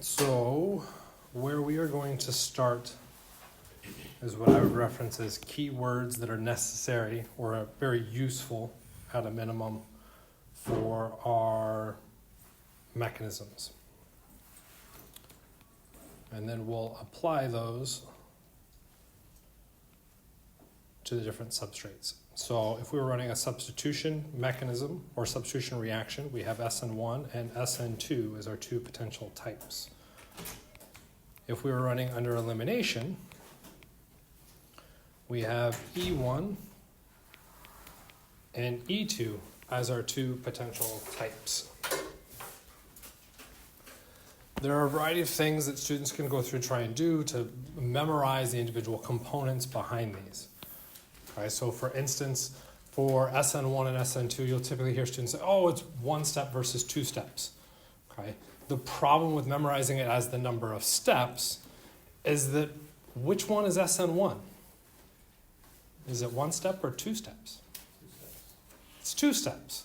So where we are going to start is what I would reference as keywords that are necessary or are very useful at a minimum for our mechanisms. And then we'll apply those to the different substrates. So if we were running a substitution mechanism or substitution reaction, we have SN1 and SN2 as our two potential types. If we were running under elimination, we have E1 and E2 as our two potential types. There are a variety of things that students can go through and try and do to memorize the individual components behind these. Okay, so for instance, for SN1 and SN2, you'll typically hear students say, oh, it's one step versus two steps. Okay? The problem with memorizing it as the number of steps is that which one is SN1? Is it one step or two steps? It's two steps.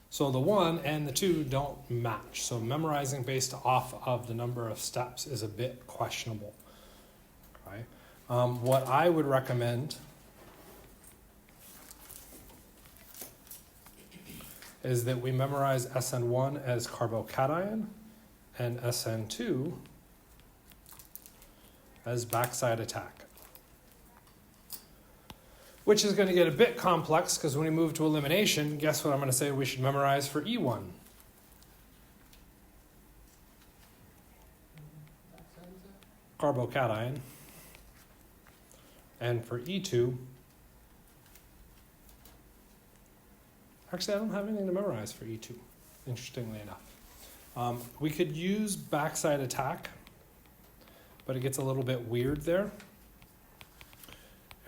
So the 1 and the 2 don't match. So memorizing based off of the number of steps is a bit questionable. Okay? What I would recommend is that we memorize SN1 as carbocation and SN2 as backside attack. Which is going to get a bit complex because when we move to elimination, guess what I'm going to say we should memorize for E1? Carbocation. And for E2, actually I don't have anything to memorize for E2, interestingly enough. We could use backside attack, but it gets a little bit weird there.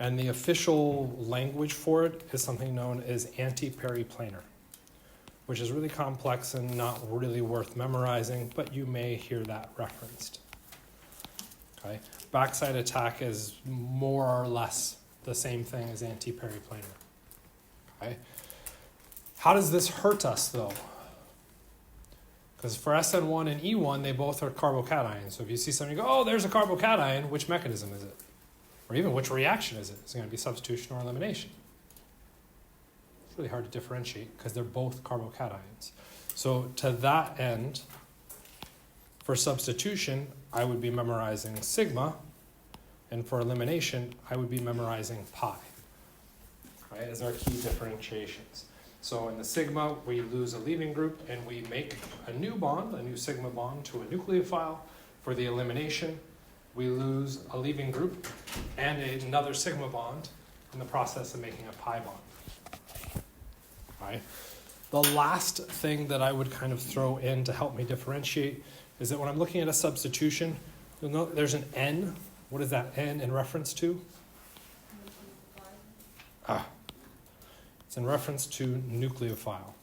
And the official language for it is something known as anti-periplanar, which is really complex and not really worth memorizing, but you may hear that referenced. Okay? Backside attack is more or less the same thing as anti-periplanar. Okay? How does this hurt us, though? Because for SN1 and E1, they both are carbocation. So if you see something, you go, oh, there's a carbocation, which mechanism is it? Or even which reaction is it? Is it going to be substitution or elimination? It's really hard to differentiate because they're both carbocations. So to that end, for substitution, I would be memorizing sigma, and for elimination, I would be memorizing pi, right, as our key differentiations. So in the sigma, we lose a leaving group and we make a new bond, a new sigma bond to a nucleophile. For the elimination, we lose a leaving group and another sigma bond in the process of making a pi bond. Right? The last thing that I would kind of throw in to help me differentiate is that when I'm looking at a substitution, you'll note there's an N. What is that N in reference to? It's in reference to nucleophile.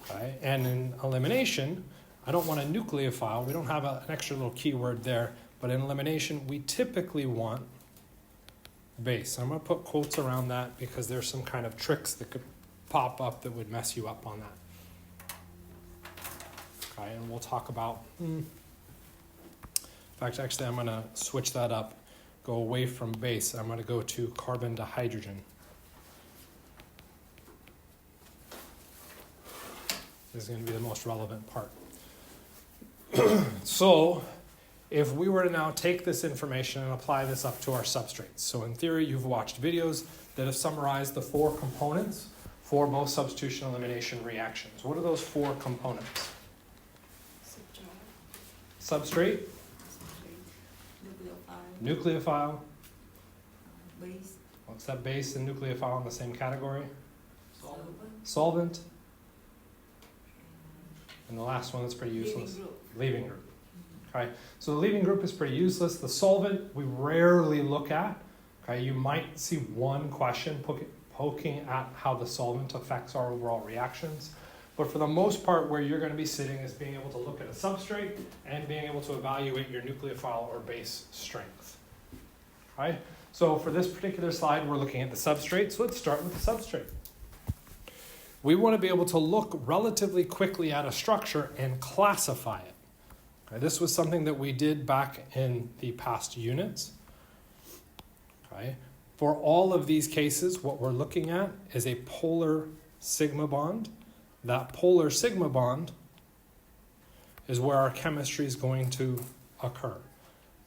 Okay. And in elimination, I don't want a nucleophile. We don't have an extra little keyword there, but in elimination, we typically want base. I'm going to put quotes around that because there's some kind of tricks that could pop up that would mess you up on that. Okay, and we'll talk about, in fact, actually, I'm going to switch that up, go away from base. I'm going to go to carbon to hydrogen. This is going to be the most relevant part. So, if we were to now take this information and apply this up to our substrates. So in theory, you've watched videos that have summarized the 4 components for both substitution and elimination reactions. What are those 4 components? Substrate. Nucleophile. Base. What's that base and nucleophile in the same category? Solvent. And the last one that's pretty useless. Leaving group. Okay, so the leaving group is pretty useless. The solvent we rarely look at. Okay, you might see one question poking at how the solvent affects our overall reactions. But for the most part, where you're going to be sitting is being able to look at a substrate and being able to evaluate your nucleophile or base strength. Okay, so for this particular slide, we're looking at the substrate. So let's start with the substrate. we want to be able to look relatively quickly at a structure and classify it. Okay, this was something that we did back in the past units. Okay. For all of these cases, what we're looking at is a polar sigma bond. That polar sigma bond is where our chemistry is going to occur.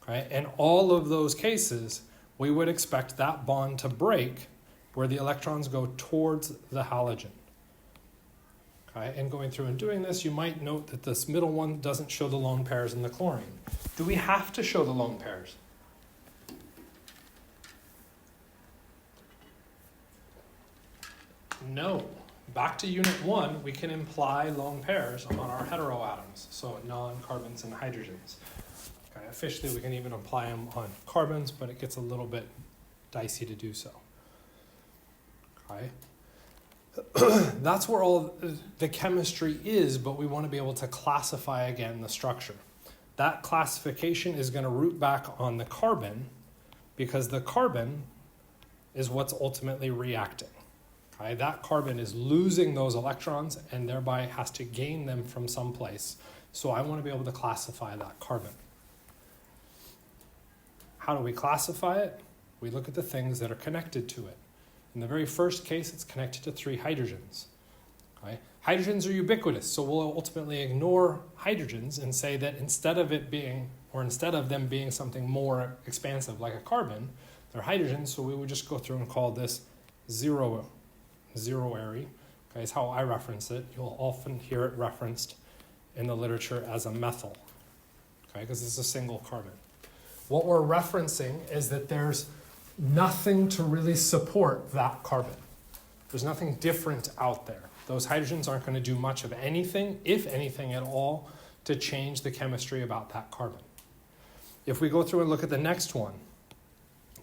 Okay? In all of those cases, we would expect that bond to break where the electrons go towards the halogen. Okay? And going through and doing this, you might note that this middle one doesn't show the lone pairs in the chlorine. Do we have to show the lone pairs? No. Back to unit 1, we can imply lone pairs on our heteroatoms, so non-carbons and hydrogens. Okay, officially, we can even apply them on carbons, but it gets a little bit dicey to do so. Okay. That's where all the chemistry is, but we want to be able to classify again the structure. That classification is going to root back on the carbon because the carbon is what's ultimately reacting. Okay? That carbon is losing those electrons and thereby has to gain them from someplace. So I want to be able to classify that carbon. How do we classify it? We look at the things that are connected to it. In the very first case, it's connected to 3 hydrogens. Okay? Hydrogens are ubiquitous, so we'll ultimately ignore hydrogens and say that instead of them being something more expansive like a carbon, they're hydrogens, so we would just go through and call this zeroary. Okay, is how I reference it. You'll often hear it referenced in the literature as a methyl, okay, because it's a single carbon. What we're referencing is that there's nothing to really support that carbon. There's nothing different out there. Those hydrogens aren't going to do much of anything, if anything at all, to change the chemistry about that carbon. If we go through and look at the next one,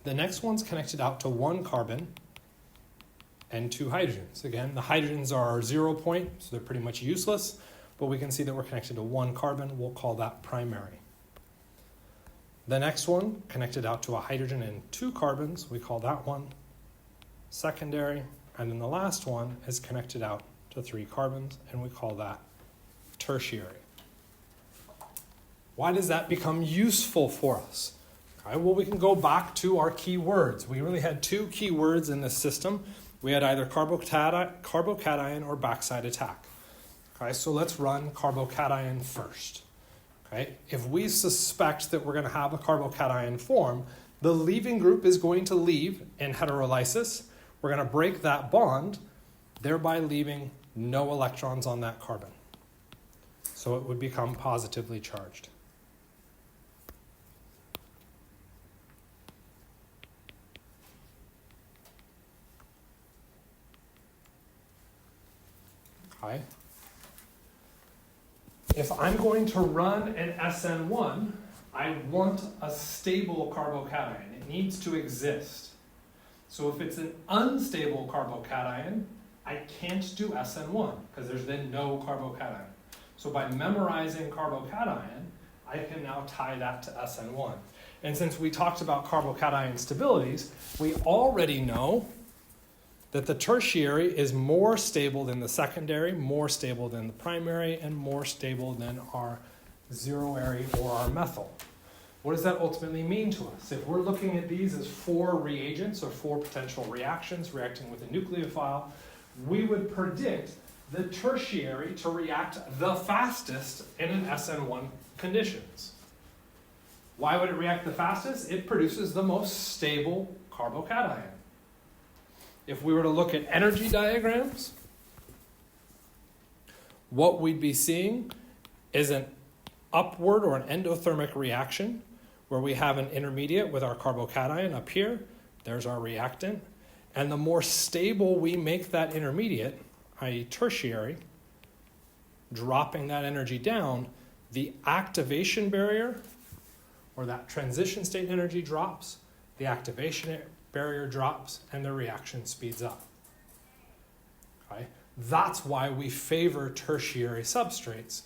the next one's connected out to 1 carbon and 2 hydrogens. Again, the hydrogens are our 0 point, so they're pretty much useless, but we can see that we're connected to 1 carbon. We'll call that primary. The next one, connected out to a hydrogen and 2 carbons, we call that one secondary. And then the last one is connected out to 3 carbons, and we call that tertiary. Why does that become useful for us? Okay, well, we can go back to our key words. We really had 2 key words in this system. We had either carbocation or backside attack. Okay, so let's run carbocation first. Okay, if we suspect that we're going to have a carbocation form, the leaving group is going to leave in heterolysis. We're going to break that bond, thereby leaving no electrons on that carbon. So it would become positively charged. Okay. If I'm going to run an SN1, I want a stable carbocation. It needs to exist. So if it's an unstable carbocation, I can't do SN1 because there's then no carbocation. So by memorizing carbocation, I can now tie that to SN1. And since we talked about carbocation stabilities, we already know that the tertiary is more stable than the secondary, more stable than the primary, and more stable than our zeroary or our methyl. What does that ultimately mean to us? If we're looking at these as 4 reagents or 4 potential reactions reacting with a nucleophile, we would predict the tertiary to react the fastest in an SN1 conditions. Why would it react the fastest? It produces the most stable carbocation. If we were to look at energy diagrams, what we'd be seeing is an upward or an endothermic reaction where we have an intermediate with our carbocation up here. There's our reactant. And the more stable we make that intermediate, i.e. tertiary, dropping that energy down, the activation barrier or that transition state energy drops, the activation barrier drops, and the reaction speeds up. Okay? That's why we favor tertiary substrates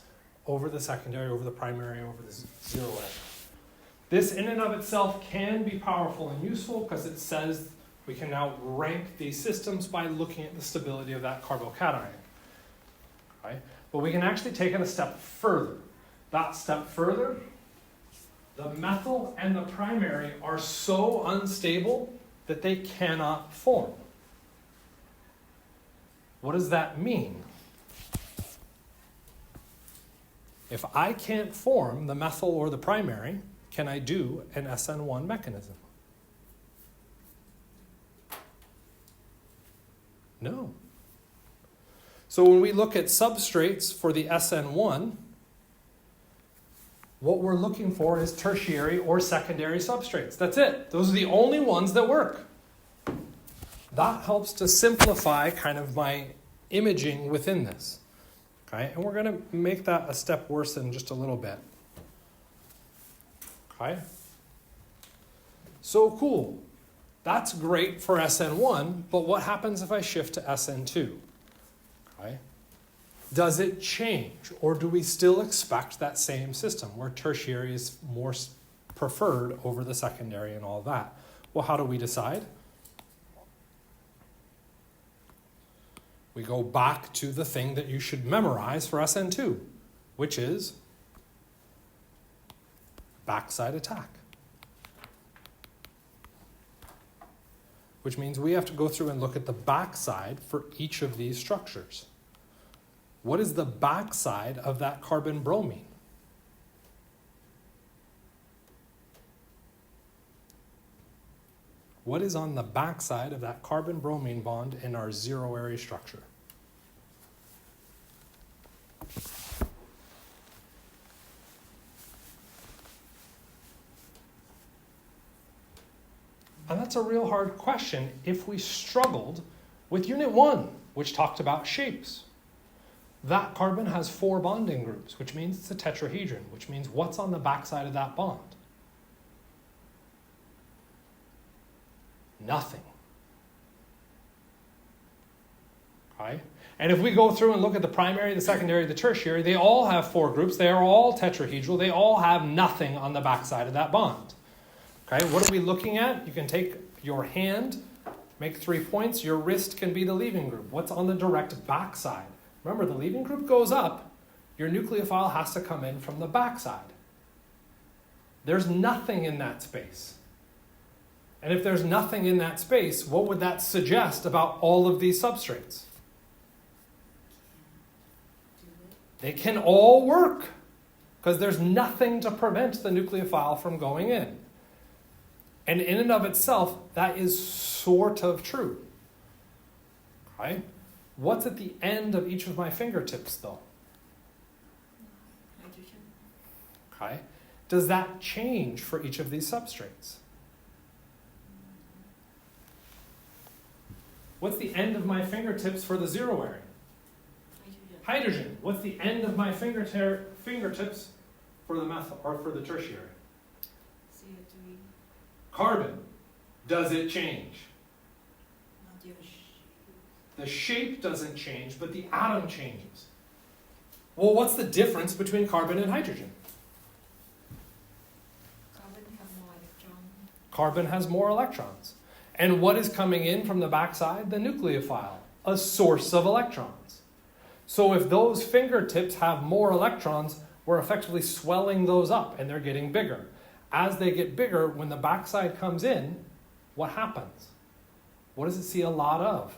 over the secondary, over the primary, over the zeroary. This in and of itself can be powerful and useful because it says We can now rank these systems by looking at the stability of that carbocation. Okay? But we can actually take it a step further. That step further, the methyl and the primary are so unstable that they cannot form. What does that mean? If I can't form the methyl or the primary, can I do an SN1 mechanism? No. So when we look at substrates for the SN1, what we're looking for is tertiary or secondary substrates. That's it. Those are the only ones that work. That helps to simplify kind of my imaging within this. Okay, and we're going to make that a step worse in just a little bit. Okay? So cool. That's great for SN1, but what happens if I shift to SN2? Okay? Does it change, or do we still expect that same system where tertiary is more preferred over the secondary and all that? Well, how do we decide? We go back to the thing that you should memorize for SN2, which is backside attack. Which means we have to go through and look at the backside for each of these structures. What is the backside of that carbon-bromine? What is on the backside of that carbon-bromine bond in our zero-area structure? And that's a real hard question if we struggled with Unit 1, which talked about shapes. That carbon has 4 bonding groups, which means it's a tetrahedron, which means what's on the backside of that bond? Nothing. Okay? And if we go through and look at the primary, the secondary, the tertiary, they all have 4 groups. They are all tetrahedral. They all have nothing on the backside of that bond. Okay? What are we looking at? You can take your hand, make 3 points. Your wrist can be the leaving group. What's on the direct backside? Remember, the leaving group goes up. Your nucleophile has to come in from the backside. There's nothing in that space. And if there's nothing in that space, what would that suggest about all of these substrates? They can all work because there's nothing to prevent the nucleophile from going in. And in and of itself, that is sort of true. Okay? What's at the end of each of my fingertips, though? Hydrogen. Okay? Does that change for each of these substrates? What's the end of my fingertips for the zero area? Hydrogen. What's the end of my fingertips for the methyl or for the tertiary? CO3. Carbon. Does it change? Not your shape. The shape doesn't change, but the atom changes. Well, what's the difference between carbon and hydrogen? Carbon have more electrons. Carbon has more electrons. And what is coming in from the backside? The nucleophile, a source of electrons. So if those fingertips have more electrons, we're effectively swelling those up and they're getting bigger. As they get bigger, when the backside comes in, what happens? What does it see a lot of?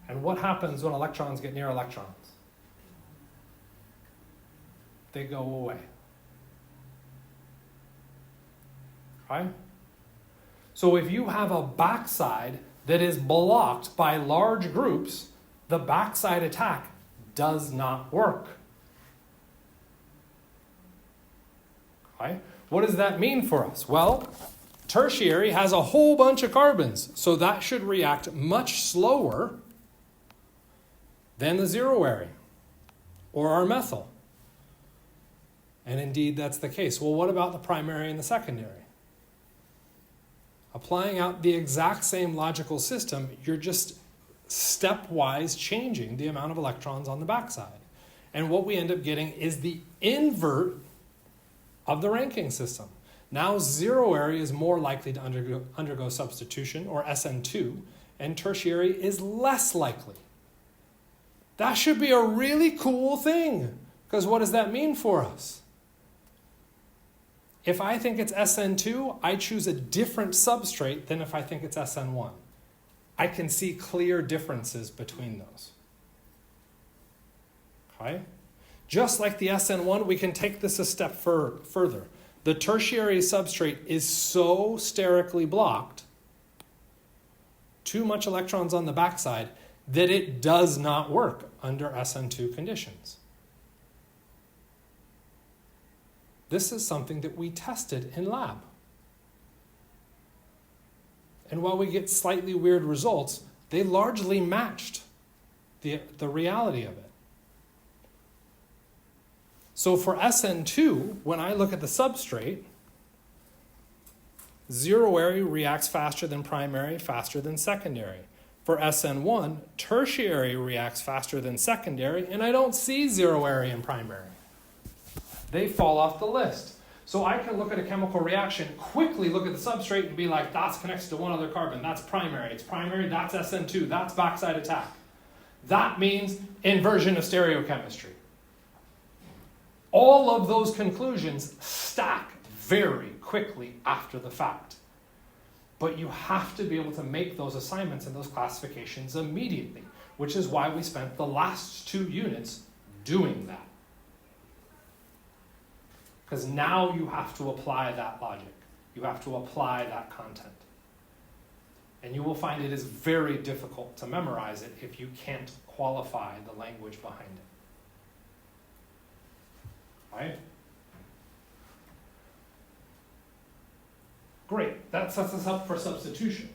And what happens when electrons get near electrons? They go away. Right? So if you have a backside that is blocked by large groups, the backside attack does not work. Okay? What does that mean for us? Well, tertiary has a whole bunch of carbons, so that should react much slower than the zero area or our methyl. And indeed, that's the case. Well, what about the primary and the secondary? Applying out the exact same logical system, you're just stepwise changing the amount of electrons on the backside. And what we end up getting is the invert of the ranking system. Now zero-ary is more likely to undergo substitution, or SN2, and tertiary is less likely. That should be a really cool thing, because what does that mean for us? If I think it's SN2, I choose a different substrate than if I think it's SN1. I can see clear differences between those. Okay? Just like the SN1, we can take this a step further. The tertiary substrate is so sterically blocked, too much electrons on the backside, that it does not work under SN2 conditions. This is something that we tested in lab. And while we get slightly weird results, they largely matched the reality of it. So for SN2, when I look at the substrate, zero-ary reacts faster than primary, faster than secondary. For SN1, tertiary reacts faster than secondary, and I don't see zero-ary and primary. They fall off the list. So I can look at a chemical reaction, quickly look at the substrate and be like, that's connected to one other carbon, that's primary, it's primary, that's SN2, that's backside attack. That means inversion of stereochemistry. All of those conclusions stack very quickly after the fact. But you have to be able to make those assignments and those classifications immediately, which is why we spent the last 2 units doing that. Because now you have to apply that logic. You have to apply that content. And you will find it is very difficult to memorize it if you can't qualify the language behind it. Right? Great, that sets us up for substitution.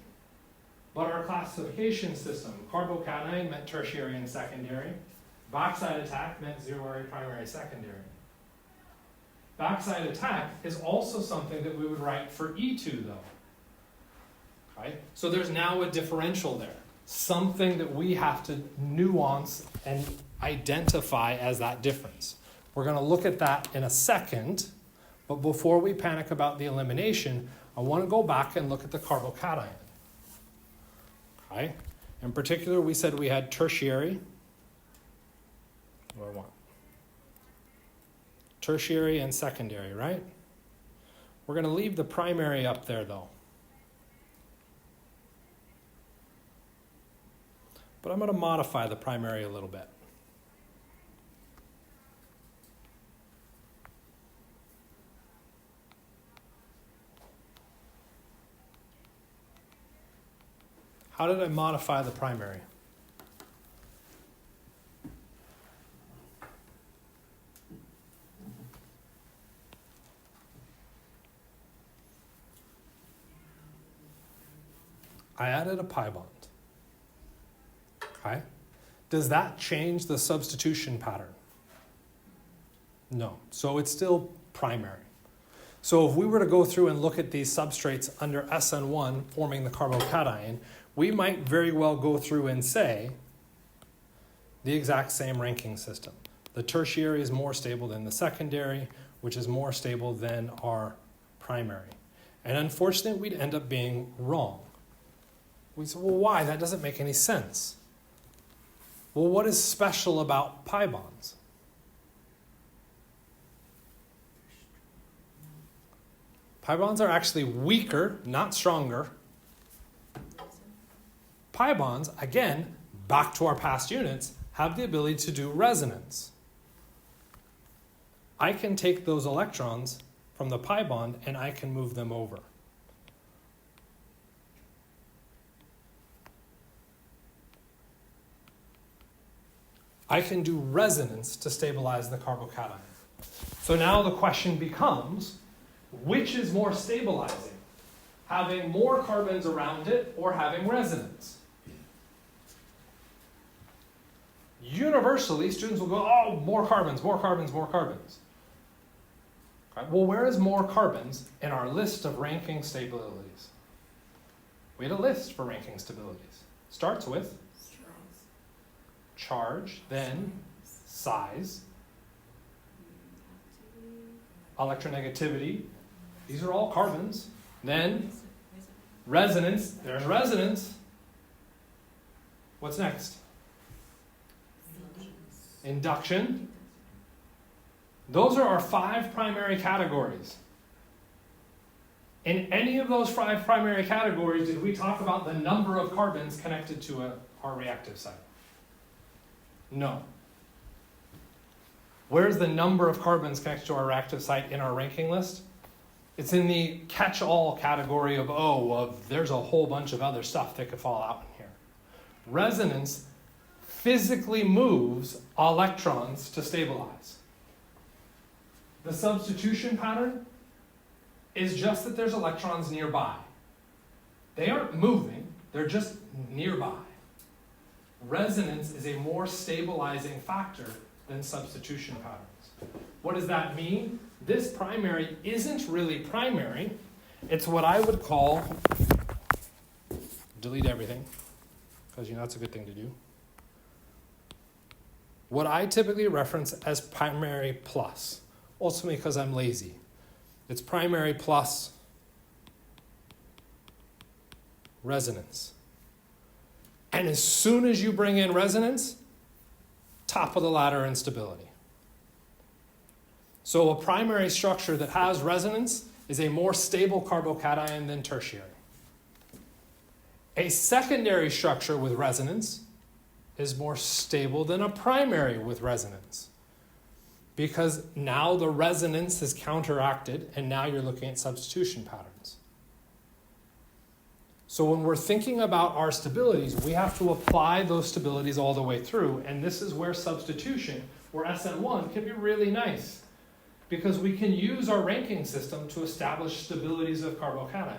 But our classification system, carbocation meant tertiary and secondary. Backside attack meant zero-ary, primary, secondary. Backside attack is also something that we would write for E2 though. Okay? So there's now a differential there. Something that we have to nuance and identify as that difference. We're going to look at that in a second, but before we panic about the elimination, I want to go back and look at the carbocation. Okay? In particular, we said we had tertiary. What do I want? Tertiary and secondary, right? We're going to leave the primary up there, though. But I'm going to modify the primary a little bit. How did I modify the primary? I added a pi bond. Okay? Does that change the substitution pattern? No. So it's still primary. So if we were to go through and look at these substrates under SN1 forming the carbocation, we might very well go through and say the exact same ranking system. The tertiary is more stable than the secondary, which is more stable than our primary. And unfortunately, we'd end up being wrong. We say, well, why? That doesn't make any sense. Well, what is special about pi bonds? Pi bonds are actually weaker, not stronger. Pi bonds, again, back to our past units, have the ability to do resonance. I can take those electrons from the pi bond and I can move them over. I can do resonance to stabilize the carbocation. So now the question becomes, which is more stabilizing? Having more carbons around it or having resonance? Universally, students will go, oh, more carbons, more carbons, more carbons. Okay, well, where is more carbons in our list of ranking stabilities? We had a list for ranking stabilities. Starts with charge, then size, electronegativity, These are all carbons. Then Resonance. resonance. There's resonance. What's next? Induction. Those are our 5 primary categories. In any of those 5 primary categories, did we talk about the number of carbons connected to our reactive site? No. Where's the number of carbons connected to our reactive site in our ranking list? It's in the catch-all category of there's a whole bunch of other stuff that could fall out in here. Resonance physically moves electrons to stabilize. The substitution pattern is just that there's electrons nearby. They aren't moving, they're just nearby. Resonance is a more stabilizing factor than substitution patterns. What does that mean? This primary isn't really primary. It's what I would call, delete everything, because that's a good thing to do. What I typically reference as primary plus, ultimately because I'm lazy. It's primary plus resonance. And as soon as you bring in resonance, top of the ladder in stability. So a primary structure that has resonance is a more stable carbocation than tertiary. A secondary structure with resonance is more stable than a primary with resonance, because now the resonance is counteracted and now you're looking at substitution patterns. So when we're thinking about our stabilities, we have to apply those stabilities all the way through, and this is where substitution, or SN1, can be really nice, because we can use our ranking system to establish stabilities of carbocations.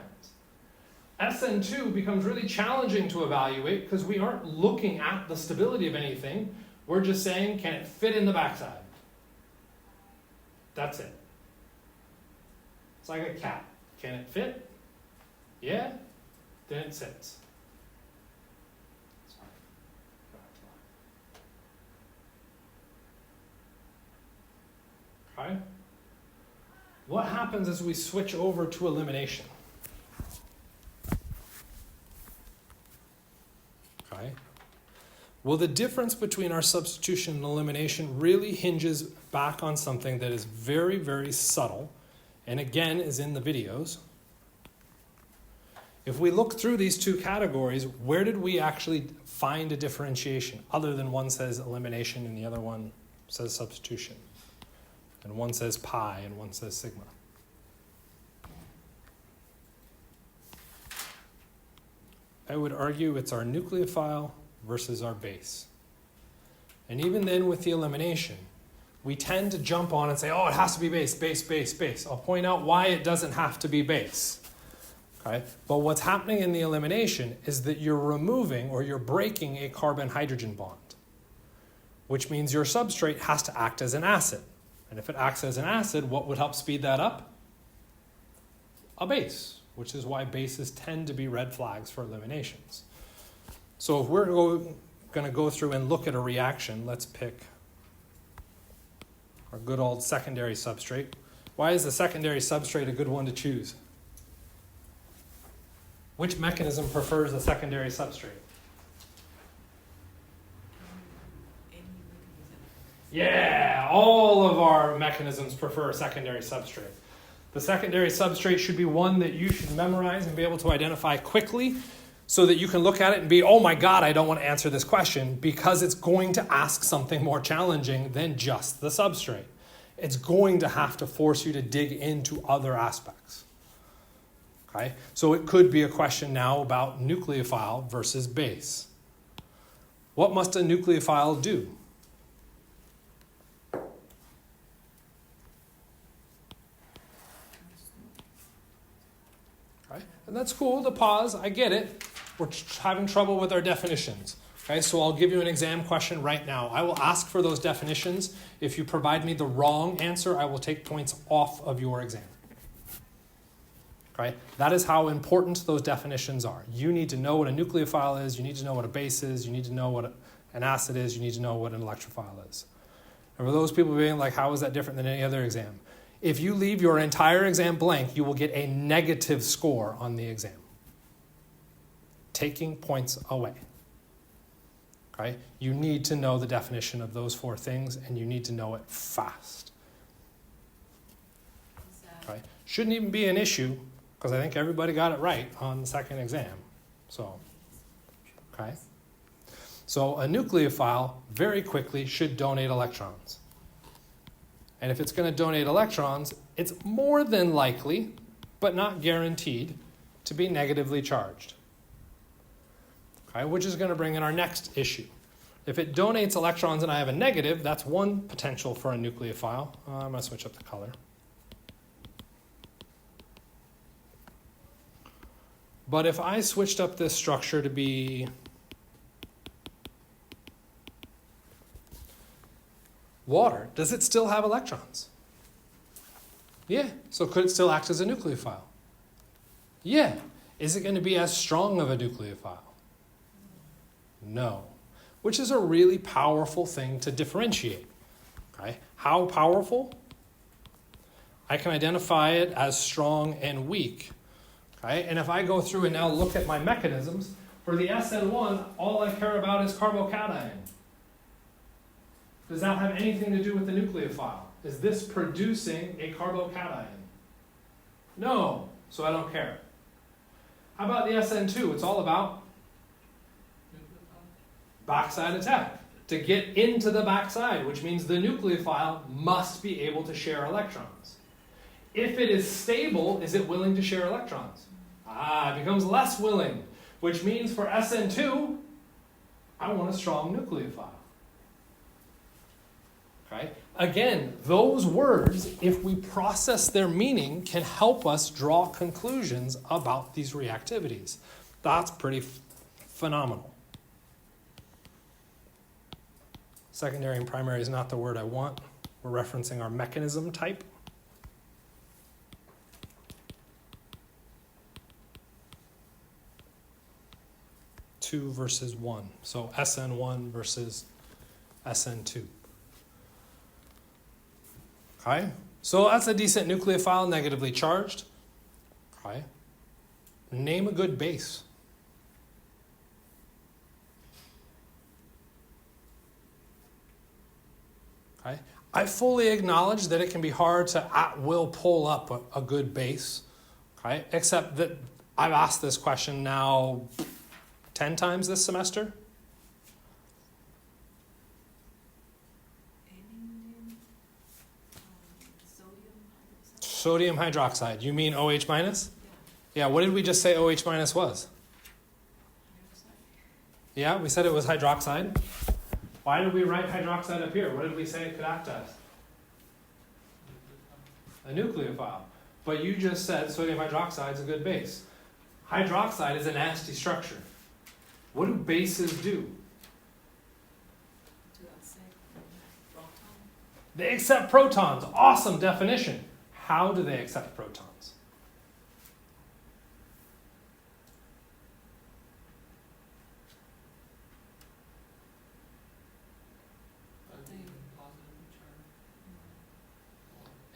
SN2 becomes really challenging to evaluate because we aren't looking at the stability of anything. We're just saying, can it fit in the backside? That's it. It's like a cat. Can it fit? Yeah? Then it sits. Okay? What happens as we switch over to elimination? Okay. Well, the difference between our substitution and elimination really hinges back on something that is very, very subtle, and again is in the videos. If we look through these 2 categories, where did we actually find a differentiation other than one says elimination and the other one says substitution? And one says pi and one says sigma. I would argue it's our nucleophile versus our base. And even then with the elimination, we tend to jump on and say, oh, it has to be base, base, base, base. I'll point out why it doesn't have to be base. Okay? But what's happening in the elimination is that you're removing or you're breaking a carbon-hydrogen bond, which means your substrate has to act as an acid. And if it acts as an acid, what would help speed that up? A base, which is why bases tend to be red flags for eliminations. So if we're going to go through and look at a reaction, let's pick our good old secondary substrate. Why is the secondary substrate a good one to choose? Which mechanism prefers a secondary substrate? Yeah, all of our mechanisms prefer a secondary substrate. The secondary substrate should be one that you should memorize and be able to identify quickly so that you can look at it and be, oh my God, I don't want to answer this question, because it's going to ask something more challenging than just the substrate. It's going to have to force you to dig into other aspects. Okay? So it could be a question now about nucleophile versus base. What must a nucleophile do? Okay? And that's cool to pause. I get it. We're having trouble with our definitions. Okay, so I'll give you an exam question right now. I will ask for those definitions. If you provide me the wrong answer, I will take points off of your exam. Okay, that is how important those definitions are. You need to know what a nucleophile is. You need to know what a base is. You need to know what an acid is. You need to know what an electrophile is. And for those people being like, how is that different than any other exam? If you leave your entire exam blank, you will get a negative score on the exam. Taking points away. Okay? You need to know the definition of those 4 things, and you need to know it fast. Okay? Shouldn't even be an issue, because I think everybody got it right on the second exam. So, okay? So a nucleophile, very quickly, should donate electrons. And if it's going to donate electrons, it's more than likely, but not guaranteed, to be negatively charged. Okay, which is going to bring in our next issue. If it donates electrons and I have a negative, that's one potential for a nucleophile. I'm going to switch up the color. But if I switched up this structure to be water, does it still have electrons? Yeah. So could it still act as a nucleophile? Yeah. Is it going to be as strong of a nucleophile? No. Which is a really powerful thing to differentiate. Okay? How powerful? I can identify it as strong and weak. Okay? And if I go through and now look at my mechanisms, for the SN1, all I care about is carbocation. Does that have anything to do with the nucleophile? Is this producing a carbocation? No, so I don't care. How about the SN2? It's all about backside attack. To get into the backside, which means the nucleophile must be able to share electrons. If it is stable, is it willing to share electrons? It becomes less willing, which means for SN2, I want a strong nucleophile. Okay? Again, those words, if we process their meaning, can help us draw conclusions about these reactivities. That's pretty phenomenal. Secondary and primary is not the word I want. We're referencing our mechanism type. Two versus 1. So SN1 versus SN2. Okay, so that's a decent nucleophile, negatively charged. Okay, name a good base. Okay, I fully acknowledge that it can be hard to at will pull up a good base. Okay, except that I've asked this question now 10 times this semester. Sodium hydroxide. You mean OH minus? Yeah, what did we just say OH minus was? Yeah, we said it was hydroxide. Why did we write hydroxide up here? What did we say it could act as? A nucleophile. But you just said sodium hydroxide is a good base. Hydroxide is a nasty structure. What do bases do? They accept protons. Awesome definition. How do they accept protons?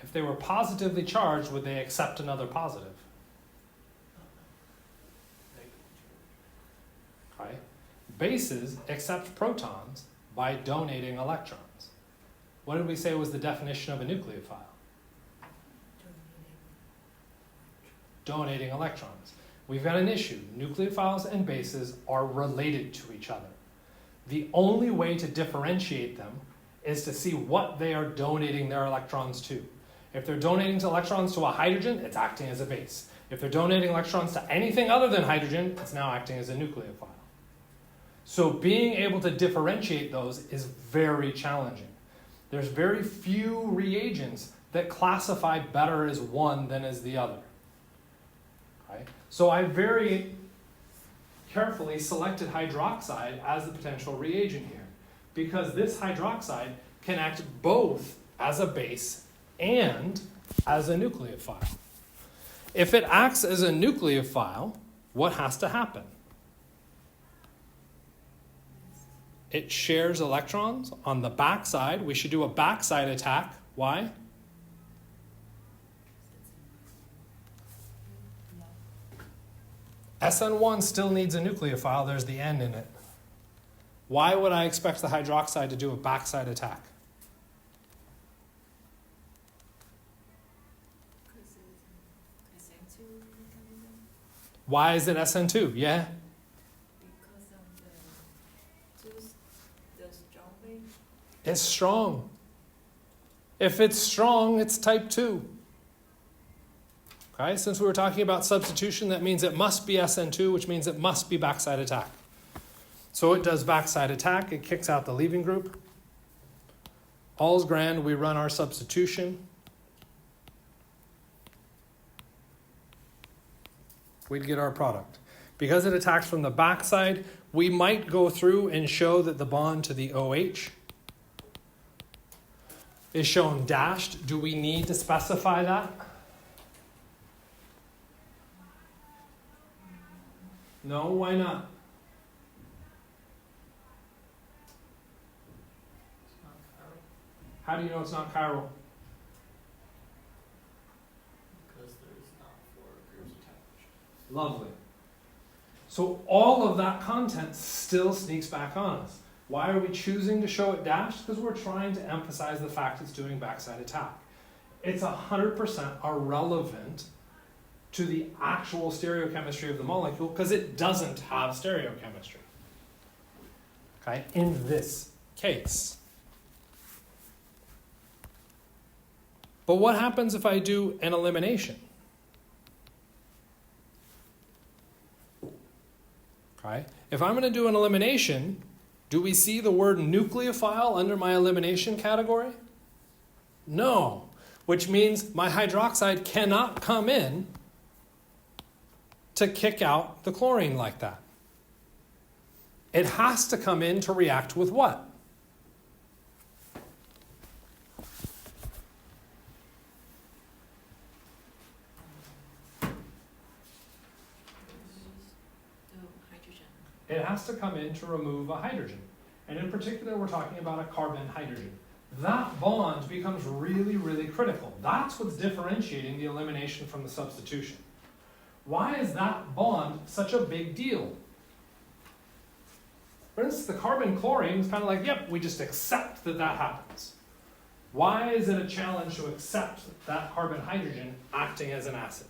If they were positively charged, would they accept another positive? Okay. Bases accept protons by donating electrons. What did we say was the definition of a nucleophile? Donating electrons. We've got an issue. Nucleophiles and bases are related to each other. The only way to differentiate them is to see what they are donating their electrons to. If they're donating electrons to a hydrogen, it's acting as a base. If they're donating electrons to anything other than hydrogen, it's now acting as a nucleophile. So being able to differentiate those is very challenging. There's very few reagents that classify better as one than as the other. Okay? So I very carefully selected hydroxide as the potential reagent here, because this hydroxide can act both as a base and as a nucleophile. If it acts as a nucleophile, what has to happen? It shares electrons on the backside. We should do a backside attack. Why? SN1 still needs a nucleophile. There's the N in it. Why would I expect the hydroxide to do a backside attack? Why is it SN2? Yeah? Because of the strong base. It's strong. If it's strong, it's type 2. Okay, since we were talking about substitution, that means it must be SN2, which means it must be backside attack. So it does backside attack, it kicks out the leaving group. All's grand, we run our substitution. We'd get our product. Because it attacks from the backside, we might go through and show that the bond to the OH is shown dashed. Do we need to specify that? No, why not? It's not chiral. How do you know it's not chiral? Because there's not 4 groups attached. Lovely. So all of that content still sneaks back on us. Why are we choosing to show it dashed? Because we're trying to emphasize the fact it's doing backside attack. It's 100% irrelevant to the actual stereochemistry of the molecule because it doesn't have stereochemistry. Okay, in this case. But what happens if I do an elimination? Okay, if I'm going to do an elimination, do we see the word nucleophile under my elimination category? No, which means my hydroxide cannot come in to kick out the chlorine like that. It has to come in to react with what? It has to come in to remove a hydrogen. And in particular, we're talking about a carbon-hydrogen. That bond becomes really, really critical. That's what's differentiating the elimination from the substitution. Why is that bond such a big deal? For instance, the carbon-chlorine is kind of like, yep, we just accept that that happens. Why is it a challenge to accept that carbon-hydrogen acting as an acid?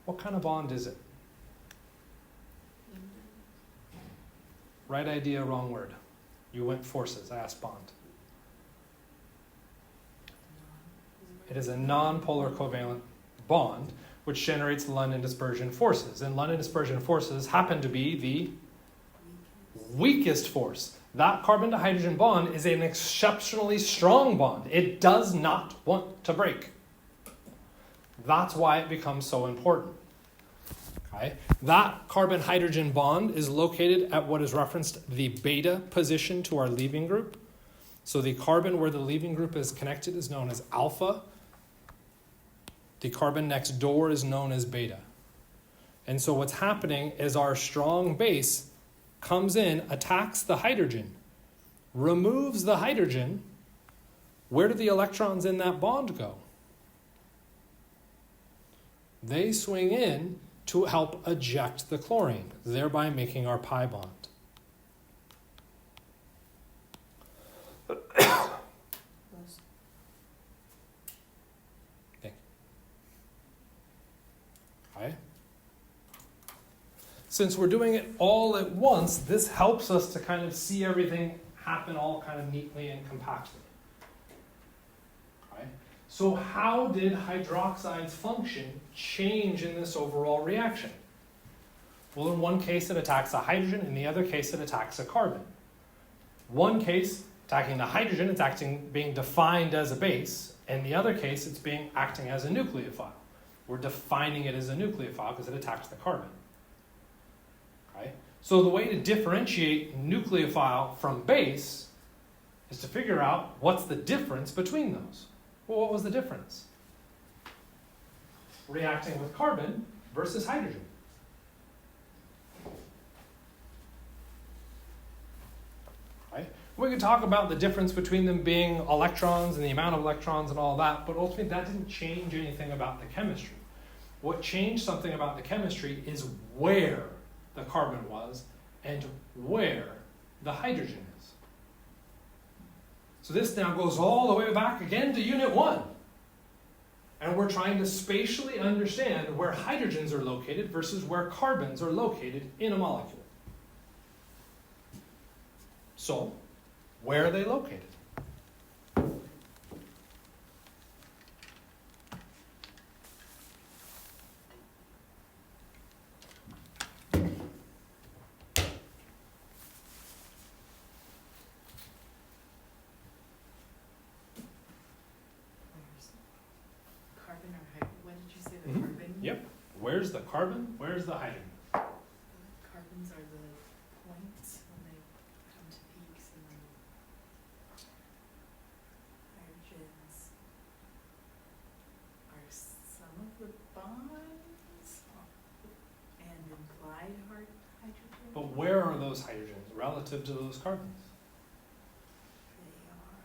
What kind of bond is it? Right idea, wrong word. You went forces, I asked bond. It is a non-polar covalent bond which generates London dispersion forces. And London dispersion forces happen to be the weakest force. That carbon to hydrogen bond is an exceptionally strong bond. It does not want to break. That's why it becomes so important. Okay? That carbon-hydrogen bond is located at what is referenced the beta position to our leaving group. So the carbon where the leaving group is connected is known as alpha. The carbon next door is known as beta. And so what's happening is our strong base comes in, attacks the hydrogen, removes the hydrogen. Where do the electrons in that bond go? They swing in to help eject the chlorine, thereby making our pi bond. Okay. Since we're doing it all at once, this helps us to kind of see everything happen all kind of neatly and compactly. Okay. So how did hydroxide's function change in this overall reaction? Well, in one case it attacks a hydrogen, in the other case it attacks a carbon. One case, attacking the hydrogen, it's being defined as a base. In the other case, it's acting as a nucleophile. We're defining it as a nucleophile because it attacks the carbon. Okay? So the way to differentiate nucleophile from base is to figure out what's the difference between those. Well, what was the difference? Reacting with carbon versus hydrogen. Okay? We could talk about the difference between them being electrons and the amount of electrons and all that, but ultimately that didn't change anything about the chemistry. What changed something about the chemistry is where the carbon was and where the hydrogen is. So this now goes all the way back again to Unit 1. And we're trying to spatially understand where hydrogens are located versus where carbons are located in a molecule. So, where are they located? Carbon or hydrogen? What did you say, the Mhm. carbon? Yep. Where's the carbon? Where's the hydrogen? Carbons are the points when they come to peaks, and then hydrogens are some of the bonds and implied hydrogen. But where are those hydrogens relative to those carbons? They are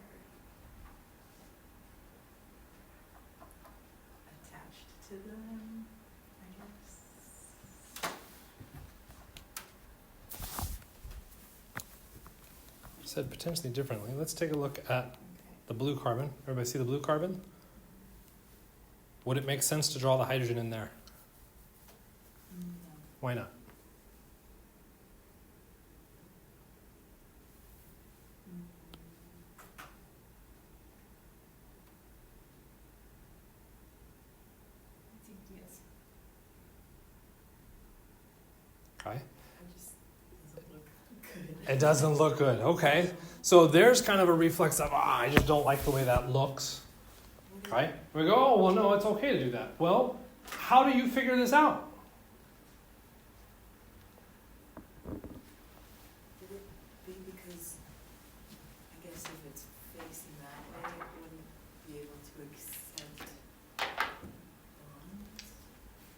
attached to them, I guess. Said potentially differently. Let's take a look at the blue carbon. Everybody see the blue carbon? Would it make sense to draw the hydrogen in there? No. Why not? Yes. Okay. It just doesn't look good. It doesn't look good. Okay. So there's kind of a reflex of, I just don't like the way that looks. Right? We go, oh, well, no, it's okay to do that. Well, how do you figure this out? Would it be because, I guess if it's facing that way, it wouldn't be able to accept bonds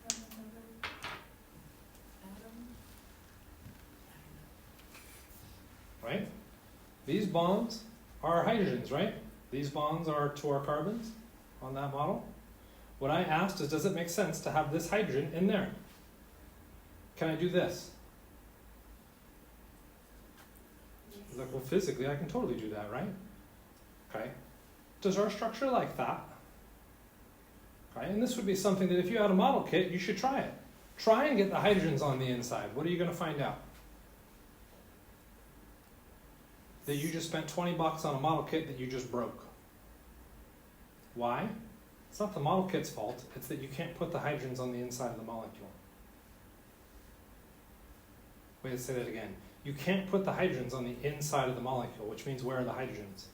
from another atom? I Right? These bonds are hydrogens, right? These bonds are to our carbons on that model. What I asked is, does it make sense to have this hydrogen in there? Can I do this? don't know. Look, well, physically, I can totally do that, right? Okay. Does our structure like that? Okay, and this would be something that if you had a model kit, you should try it. Try and get the hydrogens on the inside. What are you going to find out? That you just spent 20 bucks on a model kit that you just broke. Why? It's not the model kit's fault. It's that you can't put the hydrogens on the inside of the molecule. Wait, let's say that again. You can't put the hydrogens on the inside of the molecule, which means where are the hydrogens?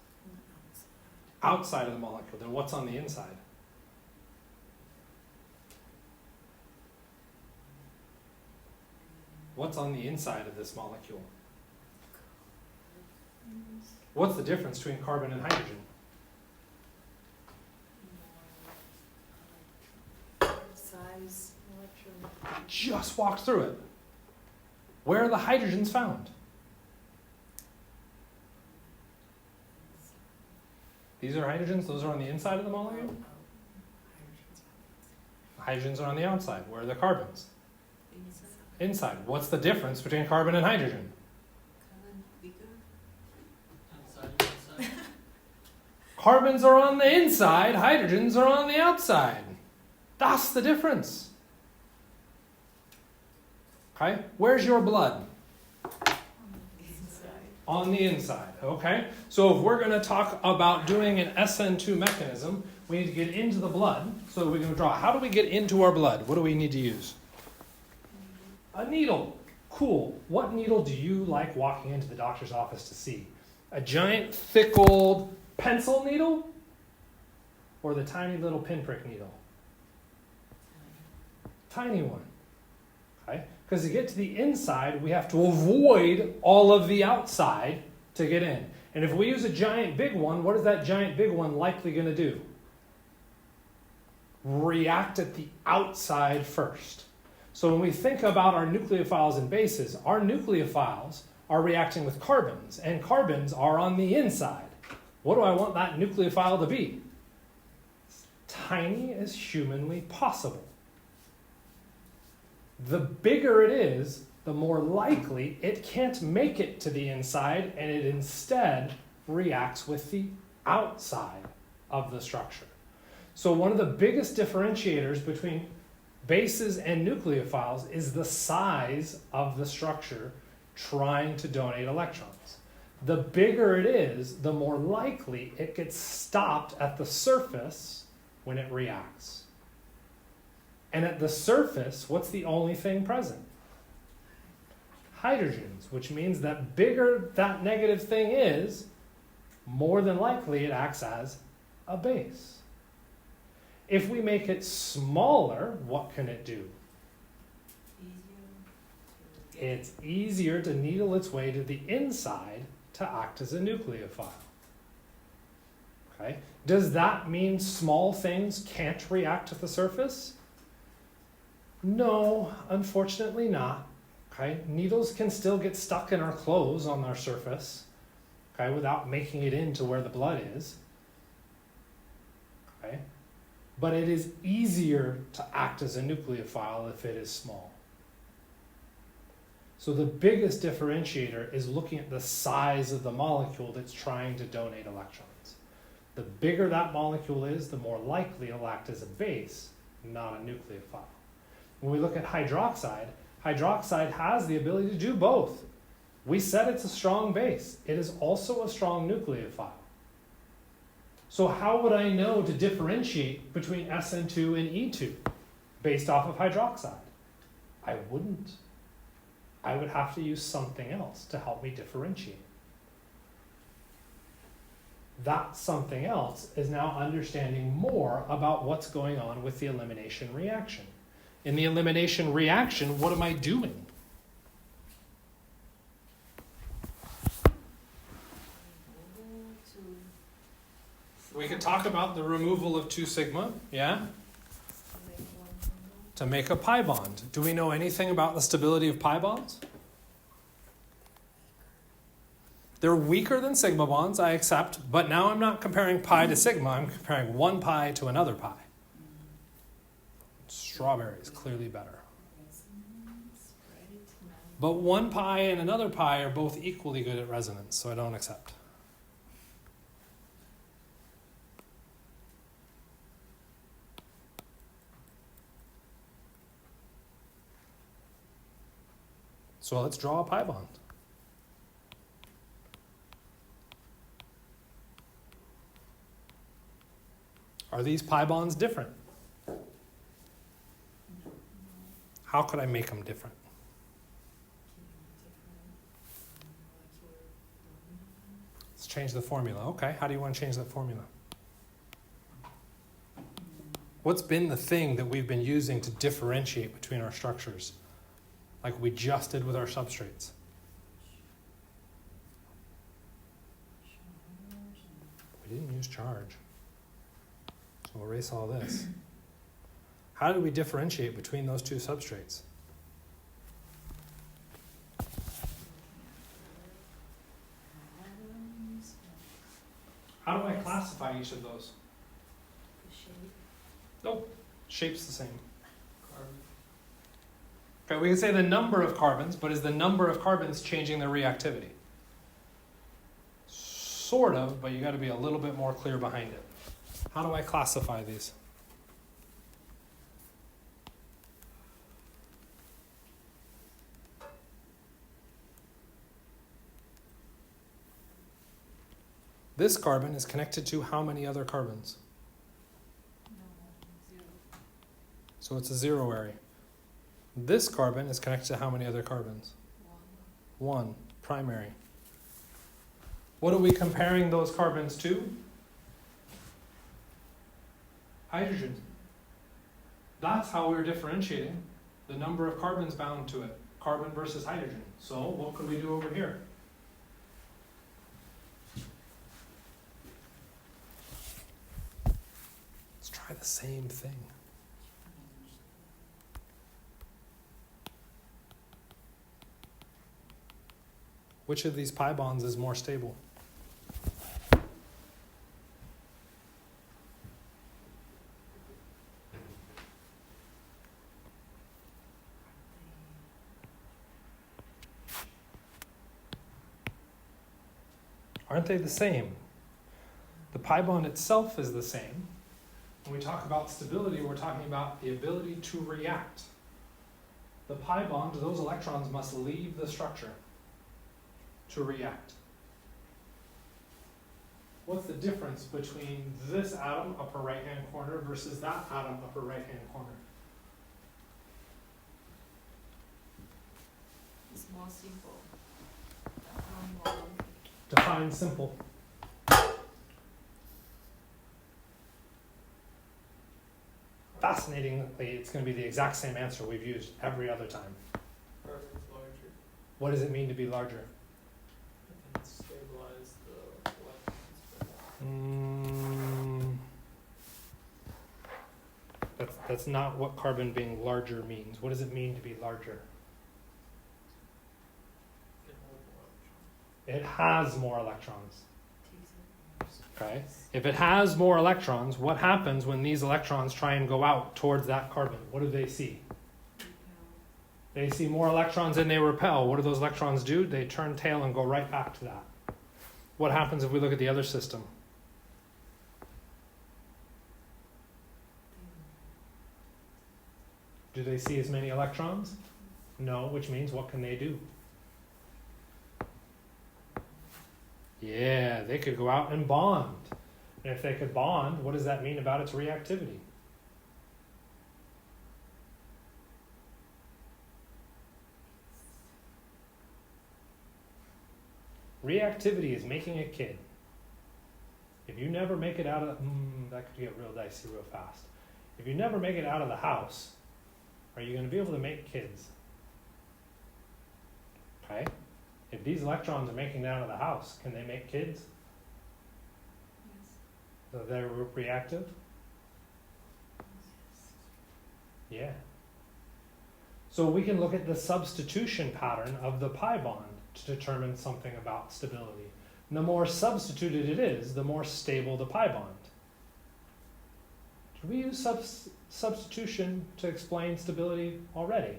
Outside of the molecule. Then what's on the inside? What's on the inside of this molecule? What's the difference between carbon and hydrogen? Size, electron. I just walked through it. Where are the hydrogens found? These are hydrogens. Those are on the inside of the molecule. Hydrogens are on the outside. Where are the carbons? Inside. What's the difference between carbon and hydrogen? Outside and outside. Carbons are on the inside. Hydrogens are on the outside. That's the difference. Okay? Where's your blood? On the inside. Okay? So if we're going to talk about doing an SN2 mechanism, we need to get into the blood so that we can draw. How do we get into our blood? What do we need to use? A needle. Cool. What needle do you like walking into the doctor's office to see? A giant, thick old pencil needle? Or the tiny little pinprick needle? Tiny one. Okay? Because to get to the inside, we have to avoid all of the outside to get in. And if we use a giant big one, what is that giant big one likely going to do? React at the outside first. So when we think about our nucleophiles and bases, our nucleophiles are reacting with carbons, and carbons are on the inside. What do I want that nucleophile to be? As tiny as humanly possible. The bigger it is, the more likely it can't make it to the inside, and it instead reacts with the outside of the structure. So one of the biggest differentiators between bases and nucleophiles is the size of the structure trying to donate electrons. The bigger it is, the more likely it gets stopped at the surface when it reacts. And at the surface, what's the only thing present? Hydrogens, which means that bigger that negative thing is, more than likely it acts as a base. If we make it smaller, what can it do? It's easier to needle its way to the inside to act as a nucleophile. Okay? Does that mean small things can't react at the surface? No, unfortunately not. Okay? Needles can still get stuck in our clothes on our surface, okay, without making it into where the blood is. Okay? But it is easier to act as a nucleophile if it is small. So the biggest differentiator is looking at the size of the molecule that's trying to donate electrons. The bigger that molecule is, the more likely it'll act as a base, not a nucleophile. When we look at hydroxide, hydroxide has the ability to do both. We said it's a strong base. It is also a strong nucleophile. So how would I know to differentiate between SN2 and E2 based off of hydroxide? I wouldn't. I would have to use something else to help me differentiate. That something else is now understanding more about what's going on with the elimination reaction. In the elimination reaction, what am I doing? We could talk about the removal of 2 sigma, yeah? To make a pi bond. Do we know anything about the stability of pi bonds? They're weaker than sigma bonds, I accept, but now I'm not comparing pi to sigma, I'm comparing one pi to another pi. Strawberry is clearly better. But one pi and another pi are both equally good at resonance, so I don't accept. So let's draw a pi bond. Are these pi bonds different? How could I make them different? Let's change the formula. Okay, how do you want to change that formula? What's been the thing that we've been using to differentiate between our structures? Like we just did with our substrates. We didn't use charge. So we'll erase all this. How do we differentiate between those 2 substrates? How do I classify each of those? Nope, shape's the same. Okay, we can say the number of carbons, but is the number of carbons changing their reactivity? Sort of, but you got to be a little bit more clear behind it. How do I classify these? This carbon is connected to how many other carbons? So it's a zeroary. This carbon is connected to how many other carbons? 1, primary. What are we comparing those carbons to? Hydrogen. That's how we're differentiating the number of carbons bound to it. Carbon versus hydrogen. So what could we do over here? Let's try the same thing. Which of these pi bonds is more stable? Aren't they the same? The pi bond itself is the same. When we talk about stability, we're talking about the ability to react. The pi bond, those electrons must leave the structure to react. What's the difference between this atom, upper right-hand corner, versus that atom, upper right-hand corner? It's more simple. More lumpy. Define simple. Fascinatingly, it's going to be the exact same answer we've used every other time. Carbon's larger. What does it mean to be larger? It can stabilize the electrons better. That's not what carbon being larger means. What does it mean to be larger? It can hold more electrons. It has more electrons. Takes it Okay. If it has more electrons, what happens when these electrons try and go out towards that carbon? What do they see? They see more electrons and they repel. What do those electrons do? They turn tail and go right back to that. What happens if we look at the other system? Do they see as many electrons? No, which means what can they do? Yeah, they could go out and bond. And if they could bond, what does that mean about its reactivity? Reactivity is making a kid. If you never make it out of, that could get real dicey real fast. If you never make it out of the house, are you going to be able to make kids? Okay? If these electrons are making it out of the house, can they make kids? Yes. So they're reactive? Yes. Yeah. So we can look at the substitution pattern of the pi bond to determine something about stability. And the more substituted it is, the more stable the pi bond. Did we use substitution to explain stability already?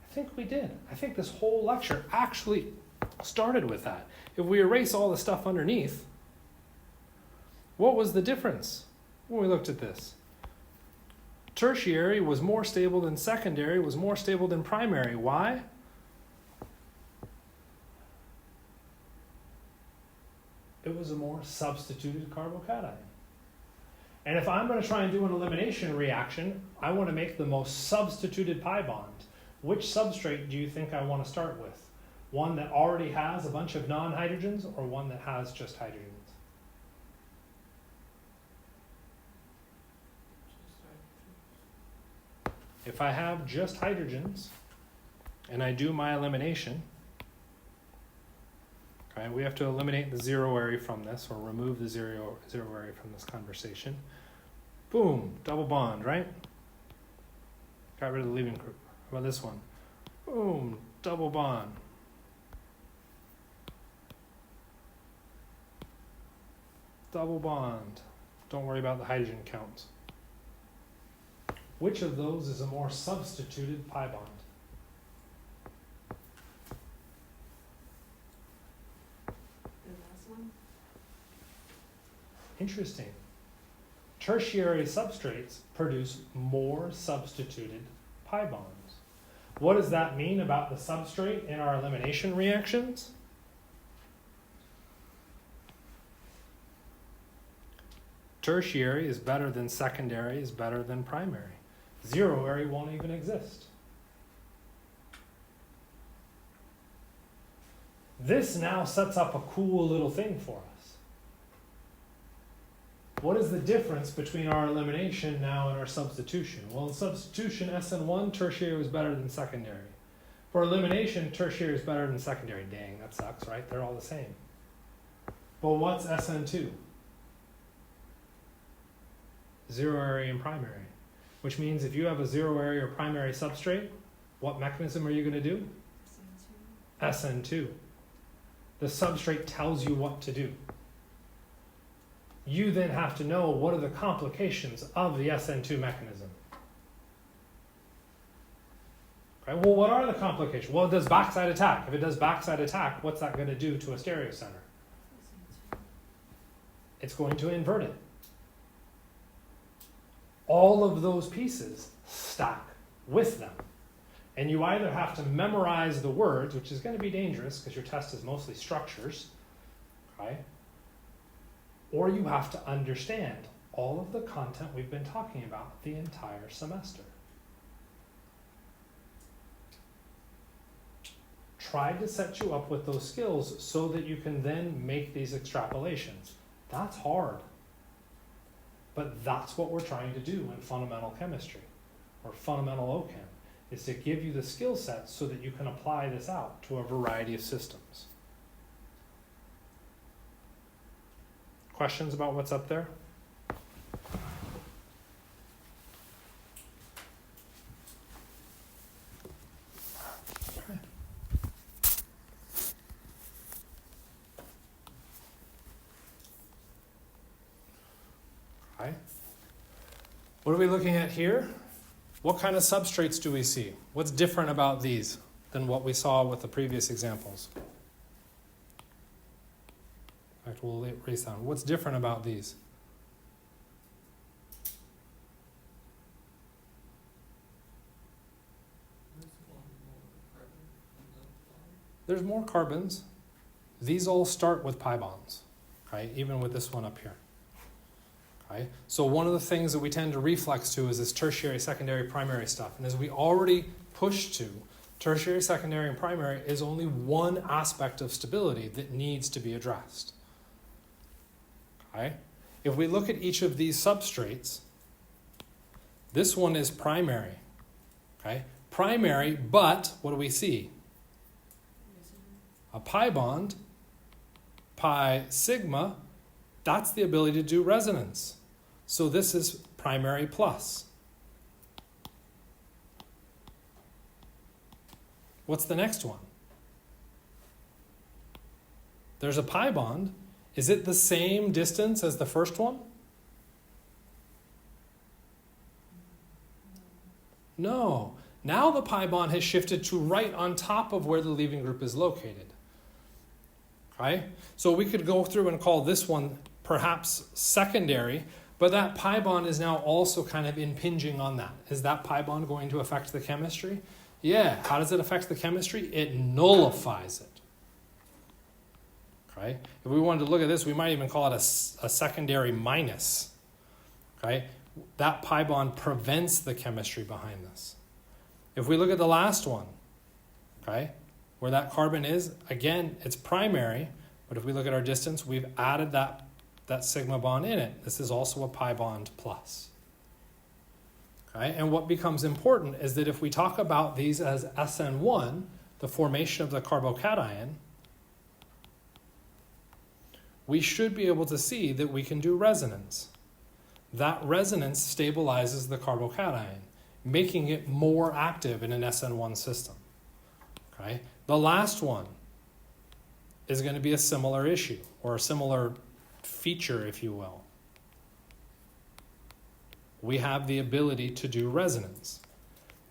I think we did. I think this whole lecture actually started with that. If we erase all the stuff underneath, what was the difference when we looked at this? Tertiary was more stable than secondary, was more stable than primary. Why? It was a more substituted carbocation. And if I'm going to try and do an elimination reaction, I want to make the most substituted pi bond. Which substrate do you think I want to start with? One that already has a bunch of non-hydrogens or one that has just hydrogens? If I have just hydrogens and I do my elimination, okay, we have to eliminate the zeroary from this or remove the zeroary from this conversation. Boom, double bond, right? Got rid of the leaving group. How about this one? Boom, double bond. Double bond. Don't worry about the hydrogen counts. Which of those is a more substituted pi bond? The last one? Interesting. Tertiary substrates produce more substituted pi bonds. What does that mean about the substrate in our elimination reactions? Tertiary is better than secondary, is better than primary. Zeroary won't even exist. This now sets up a cool little thing for us. What is the difference between our elimination now and our substitution? Well, in substitution, SN1, tertiary was better than secondary. For elimination, tertiary is better than secondary. Dang, that sucks, right? They're all the same. But what's SN2? Zeroary and primary. Which means if you have a zeroary or primary substrate, what mechanism are you going to do? SN2. The substrate tells you what to do. You then have to know what are the complications of the SN2 mechanism. Okay, well, what are the complications? Well, it does backside attack. If it does backside attack, what's that going to do to a stereo center? It's going to invert it. All of those pieces stack with them. And you either have to memorize the words, which is going to be dangerous because your test is mostly structures, okay? Or you have to understand all of the content we've been talking about the entire semester. Try to set you up with those skills so that you can then make these extrapolations. That's hard. But that's what we're trying to do in fundamental chemistry or fundamental OChem, is to give you the skill sets so that you can apply this out to a variety of systems. Questions about what's up there? Okay. What are we looking at here? What kind of substrates do we see? What's different about these than what we saw with the previous examples? In fact, we'll erase that. What's different about these? There's more carbons. These all start with pi bonds, okay? Even with this one up here. Okay? So one of the things that we tend to reflex to is this tertiary, secondary, primary stuff. And as we already pushed to, tertiary, secondary, and primary is only one aspect of stability that needs to be addressed. Okay? If we look at each of these substrates, this one is primary. Okay? Primary, but what do we see? A pi bond, pi sigma, that's the ability to do resonance. So this is primary plus. What's the next one? There's a pi bond. Is it the same distance as the first one? No. Now the pi bond has shifted to right on top of where the leaving group is located. Okay? So we could go through and call this one perhaps secondary, but that pi bond is now also kind of impinging on that. Is that pi bond going to affect the chemistry? Yeah. How does it affect the chemistry? It nullifies it. Okay? If we wanted to look at this, we might even call it a secondary minus. Okay? That pi bond prevents the chemistry behind this. If we look at the last one, okay, where that carbon is, again, it's primary, but if we look at our distance, we've added that sigma bond in it. This is also a pi bond plus. Okay? And what becomes important is that if we talk about these as SN1, the formation of the carbocation, we should be able to see that we can do resonance. That resonance stabilizes the carbocation, making it more active in an SN1 system. Okay? The last one is going to be a similar issue, or a similar feature, if you will. We have the ability to do resonance.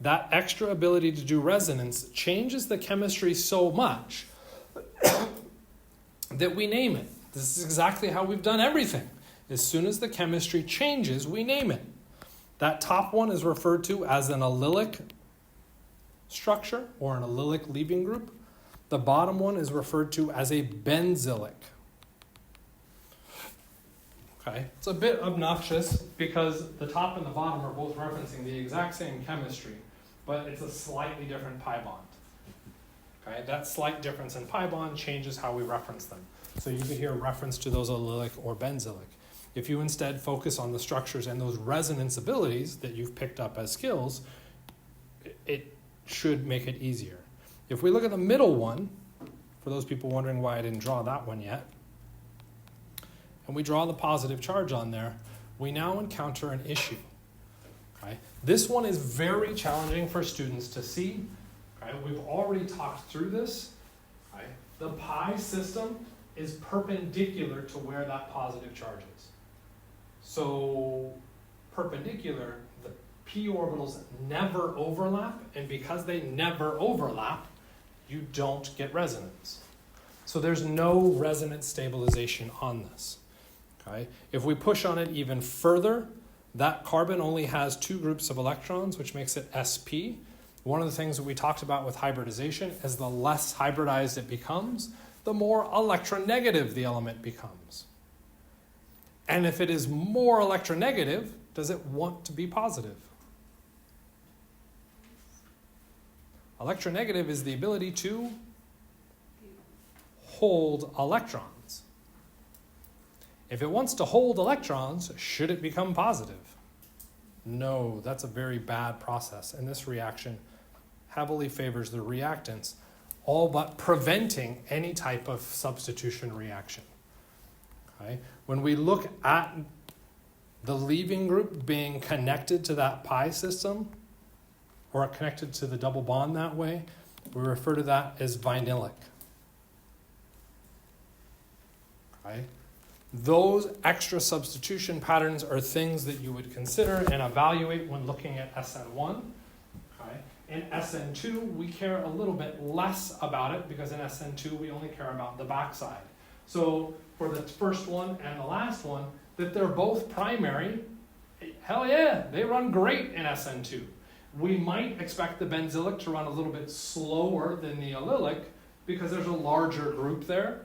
That extra ability to do resonance changes the chemistry so much that we name it. This is exactly how we've done everything. As soon as the chemistry changes, we name it. That top one is referred to as an allylic structure or an allylic leaving group. The bottom one is referred to as a benzylic. Okay, it's a bit obnoxious because the top and the bottom are both referencing the exact same chemistry, but it's a slightly different pi bond. Okay, that slight difference in pi bond changes how we reference them. So you could hear a reference to those allylic or benzylic. If you instead focus on the structures and those resonance abilities that you've picked up as skills, it should make it easier. If we look at the middle one, for those people wondering why I didn't draw that one yet, and we draw the positive charge on there, we now encounter an issue. Okay? This one is very challenging for students to see. Okay? We've already talked through this, The pi system is perpendicular to where that positive charge is. So perpendicular, the p orbitals never overlap, and because they never overlap, you don't get resonance. So there's no resonance stabilization on this. Okay? If we push on it even further, that carbon only has 2 groups of electrons, which makes it sp. One of the things that we talked about with hybridization is the less hybridized it becomes, the more electronegative the element becomes. And if it is more electronegative, does it want to be positive? Electronegative is the ability to hold electrons. If it wants to hold electrons, should it become positive? No, that's a very bad process, and this reaction heavily favors the reactants, all but preventing any type of substitution reaction. Okay? When we look at the leaving group being connected to that pi system, or connected to the double bond that way, we refer to that as vinylic. Okay? Those extra substitution patterns are things that you would consider and evaluate when looking at SN1. Okay? In SN2, we care a little bit less about it because in SN2, we only care about the backside. So for the first one and the last one, that they're both primary, hell yeah, they run great in SN2. We might expect the benzylic to run a little bit slower than the allylic because there's a larger group there,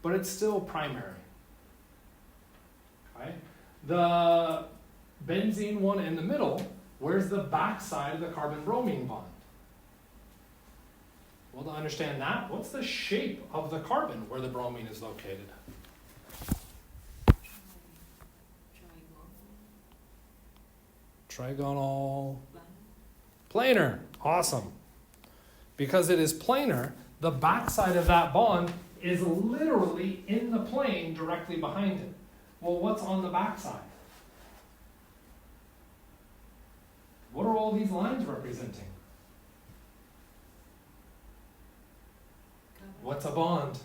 but it's still primary. Okay? The benzene one in the middle, where's the backside of the carbon-bromine bond? Well, to understand that, what's the shape of the carbon where the bromine is located? Trigonal. Planar. Awesome. Because it is planar, the backside of that bond is literally in the plane directly behind it. Well, what's on the backside? What are all these lines representing? What's a bond?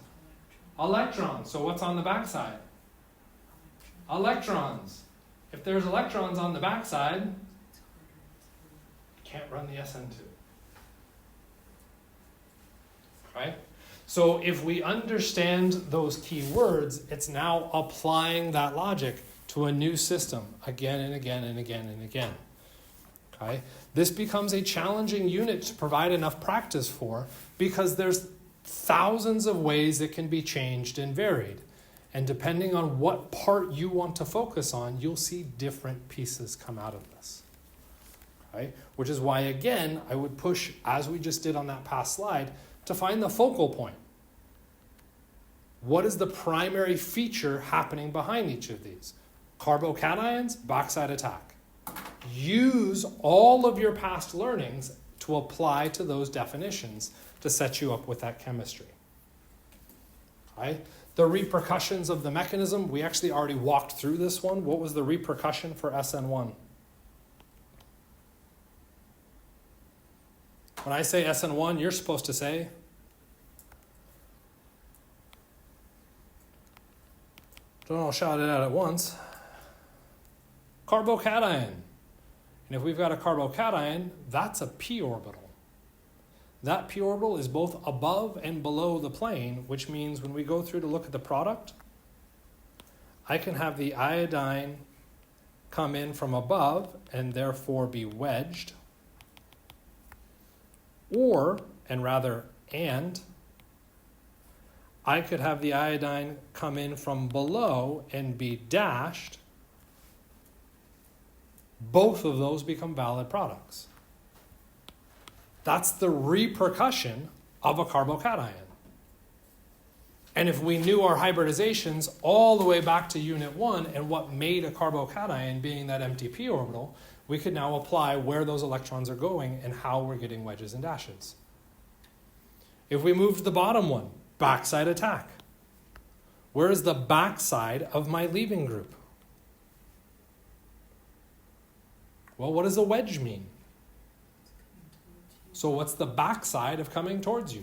Electrons. So what's on the backside? Electrons. If there's electrons on the backside, you can't run the SN2. Right? So if we understand those key words, it's now applying that logic to a new system again and again and again and again. Okay? This becomes a challenging unit to provide enough practice for because there's thousands of ways it can be changed and varied. And depending on what part you want to focus on, you'll see different pieces come out of this. Okay? Which is why, again, I would push, as we just did on that past slide, to find the focal point. What is the primary feature happening behind each of these? Carbocations, backside attack. Use all of your past learnings to apply to those definitions to set you up with that chemistry. Okay? The repercussions of the mechanism, we actually already walked through this one. What was the repercussion for SN1? When I say SN1, you're supposed to say, don't all shout it out at once, carbocation. And if we've got a carbocation, that's a p orbital. That p orbital is both above and below the plane, which means when we go through to look at the product, I can have the iodine come in from above and therefore be wedged. I could have the iodine come in from below and be dashed. Both of those become valid products. That's the repercussion of a carbocation. And if we knew our hybridizations all the way back to unit 1 and what made a carbocation being that empty p orbital, we could now apply where those electrons are going and how we're getting wedges and dashes. If we move to the bottom one, backside attack. Where is the backside of my leaving group? Well, what does a wedge mean? So what's the backside of coming towards you?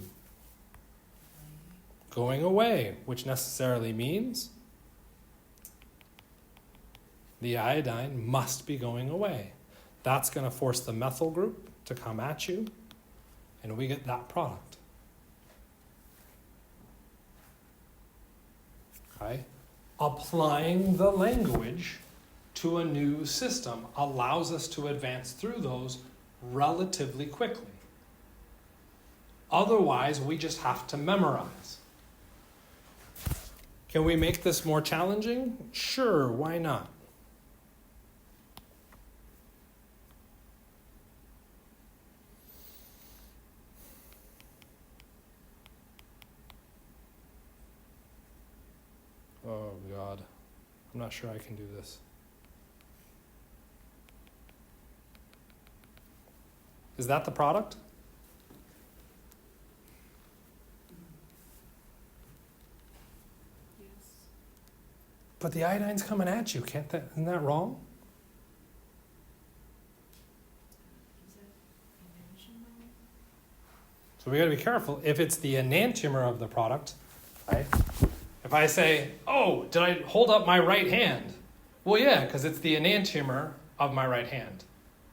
going away, which necessarily means the iodine must be going away. That's going to force the methyl group to come at you, and we get that product. Okay? Applying the language to a new system allows us to advance through those relatively quickly. Otherwise, we just have to memorize. Can we make this more challenging? Sure, why not? Oh God, I'm not sure I can do this. Is that the product? Yes. But the iodine's coming at you, isn't that wrong? Is that enantiomer? So we gotta be careful. If it's the enantiomer of the product, right? If I say, oh, did I hold up my right hand? Well, yeah, because it's the enantiomer of my right hand.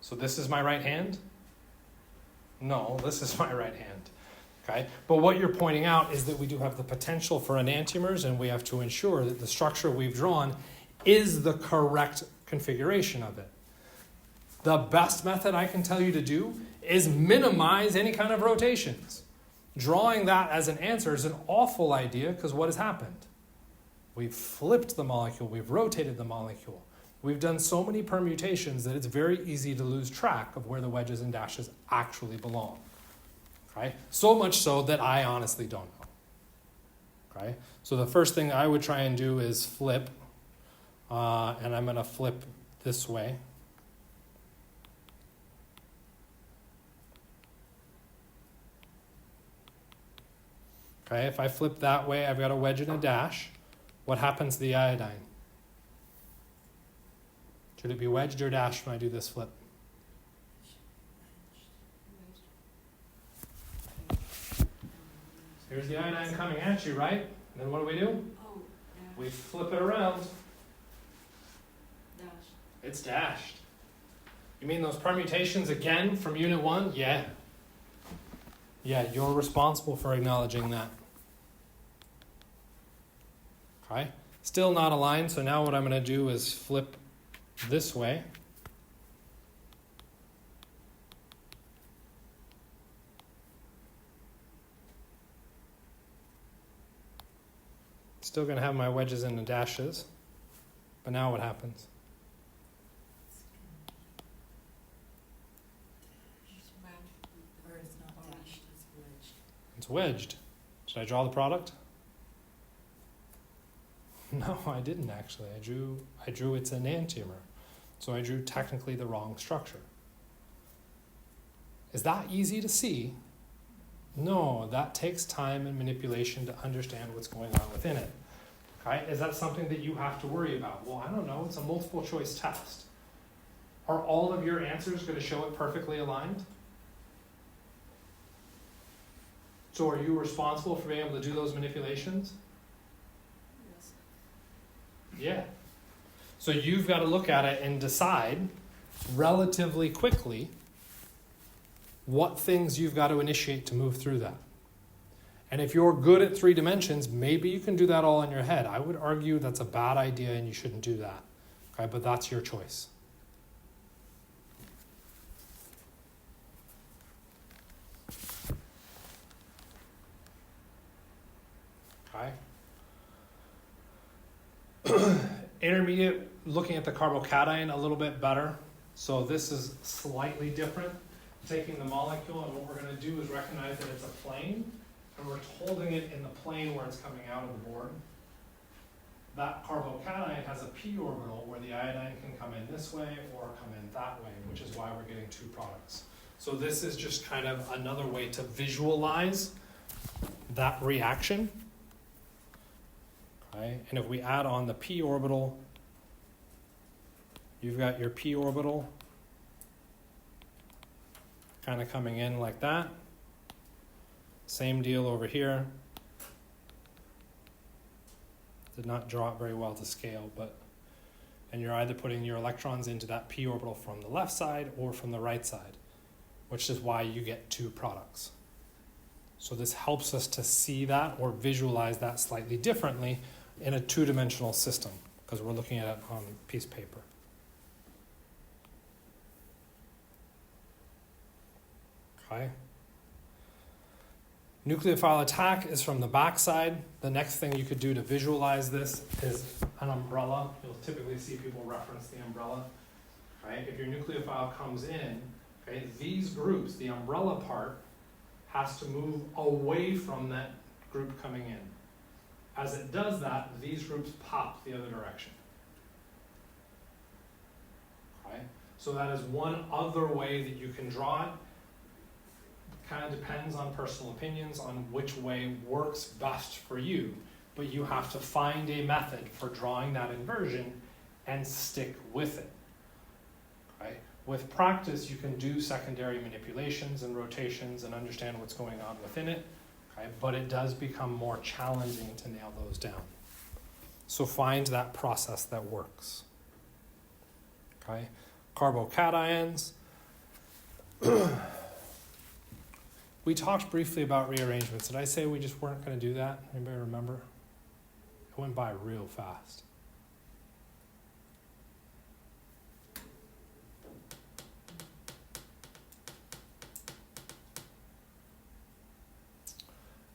So this is my right hand? No, this is my right hand. Okay? But what you're pointing out is that we do have the potential for enantiomers, and we have to ensure that the structure we've drawn is the correct configuration of it. The best method I can tell you to do is minimize any kind of rotations. Drawing that as an answer is an awful idea because what has happened? We've flipped the molecule, we've rotated the molecule. We've done so many permutations that it's very easy to lose track of where the wedges and dashes actually belong. Okay? So much so that I honestly don't know. Okay? So the first thing I would try and do is flip, and I'm going to flip this way. Okay, if I flip that way, I've got a wedge and a dash. What happens to the iodine? Should it be wedged or dashed when I do this flip? Here's the iodine coming at you, right? And then what do? Oh, We flip it around. dash. It's dashed. You mean those permutations again from Unit 1? Yeah. Yeah, you're responsible for acknowledging that. Okay? Still not aligned, so now what I'm going to do is flip this way. Still going to have my wedges and the dashes. But now what happens? Or it's not dashed, it's wedged. It's wedged. Did I draw the product? No, I didn't actually. I drew its enantiomer. So I drew technically the wrong structure. Is that easy to see? No, that takes time and manipulation to understand what's going on within it. Okay? Is that something that you have to worry about? Well, I don't know. It's a multiple choice test. Are all of your answers going to show it perfectly aligned? So are you responsible for being able to do those manipulations? Yes. Yeah. So you've got to look at it and decide relatively quickly what things you've got to initiate to move through that. And if you're good at 3 dimensions, maybe you can do that all in your head. I would argue that's a bad idea and you shouldn't do that. Okay, but that's your choice. Okay. Intermediate, looking at the carbocation a little bit better. So this is slightly different. Taking the molecule, and what we're going to do is recognize that it's a plane, and we're holding it in the plane where it's coming out of the board. That carbocation has a p orbital where the iodine can come in this way or come in that way, which is why we're getting 2 products. So this is just kind of another way to visualize that reaction. Okay, and if we add on the p orbital, you've got your p orbital kind of coming in like that. Same deal over here. Did not draw it very well to scale, but, and you're either putting your electrons into that p orbital from the left side or from the right side, which is why you get two products. So this helps us to see that or visualize that slightly differently in a two-dimensional system, because we're looking at it on a piece of paper. Okay. Nucleophile attack is from the backside. The next thing you could do to visualize this is an umbrella. You'll typically see people reference the umbrella. Right? If your nucleophile comes in, okay, these groups, the umbrella part, has to move away from that group coming in. As it does that, these groups pop the other direction. Okay? So that is one other way that you can draw it. Kind of depends on personal opinions on which way works best for you, but you have to find a method for drawing that inversion and stick with it. Okay? With practice, you can do secondary manipulations and rotations and understand what's going on within it, okay? But it does become more challenging to nail those down. So find that process that works. Okay? Carbocations. We talked briefly about rearrangements. Did I say we just weren't going to do that? Anybody remember? It went by real fast.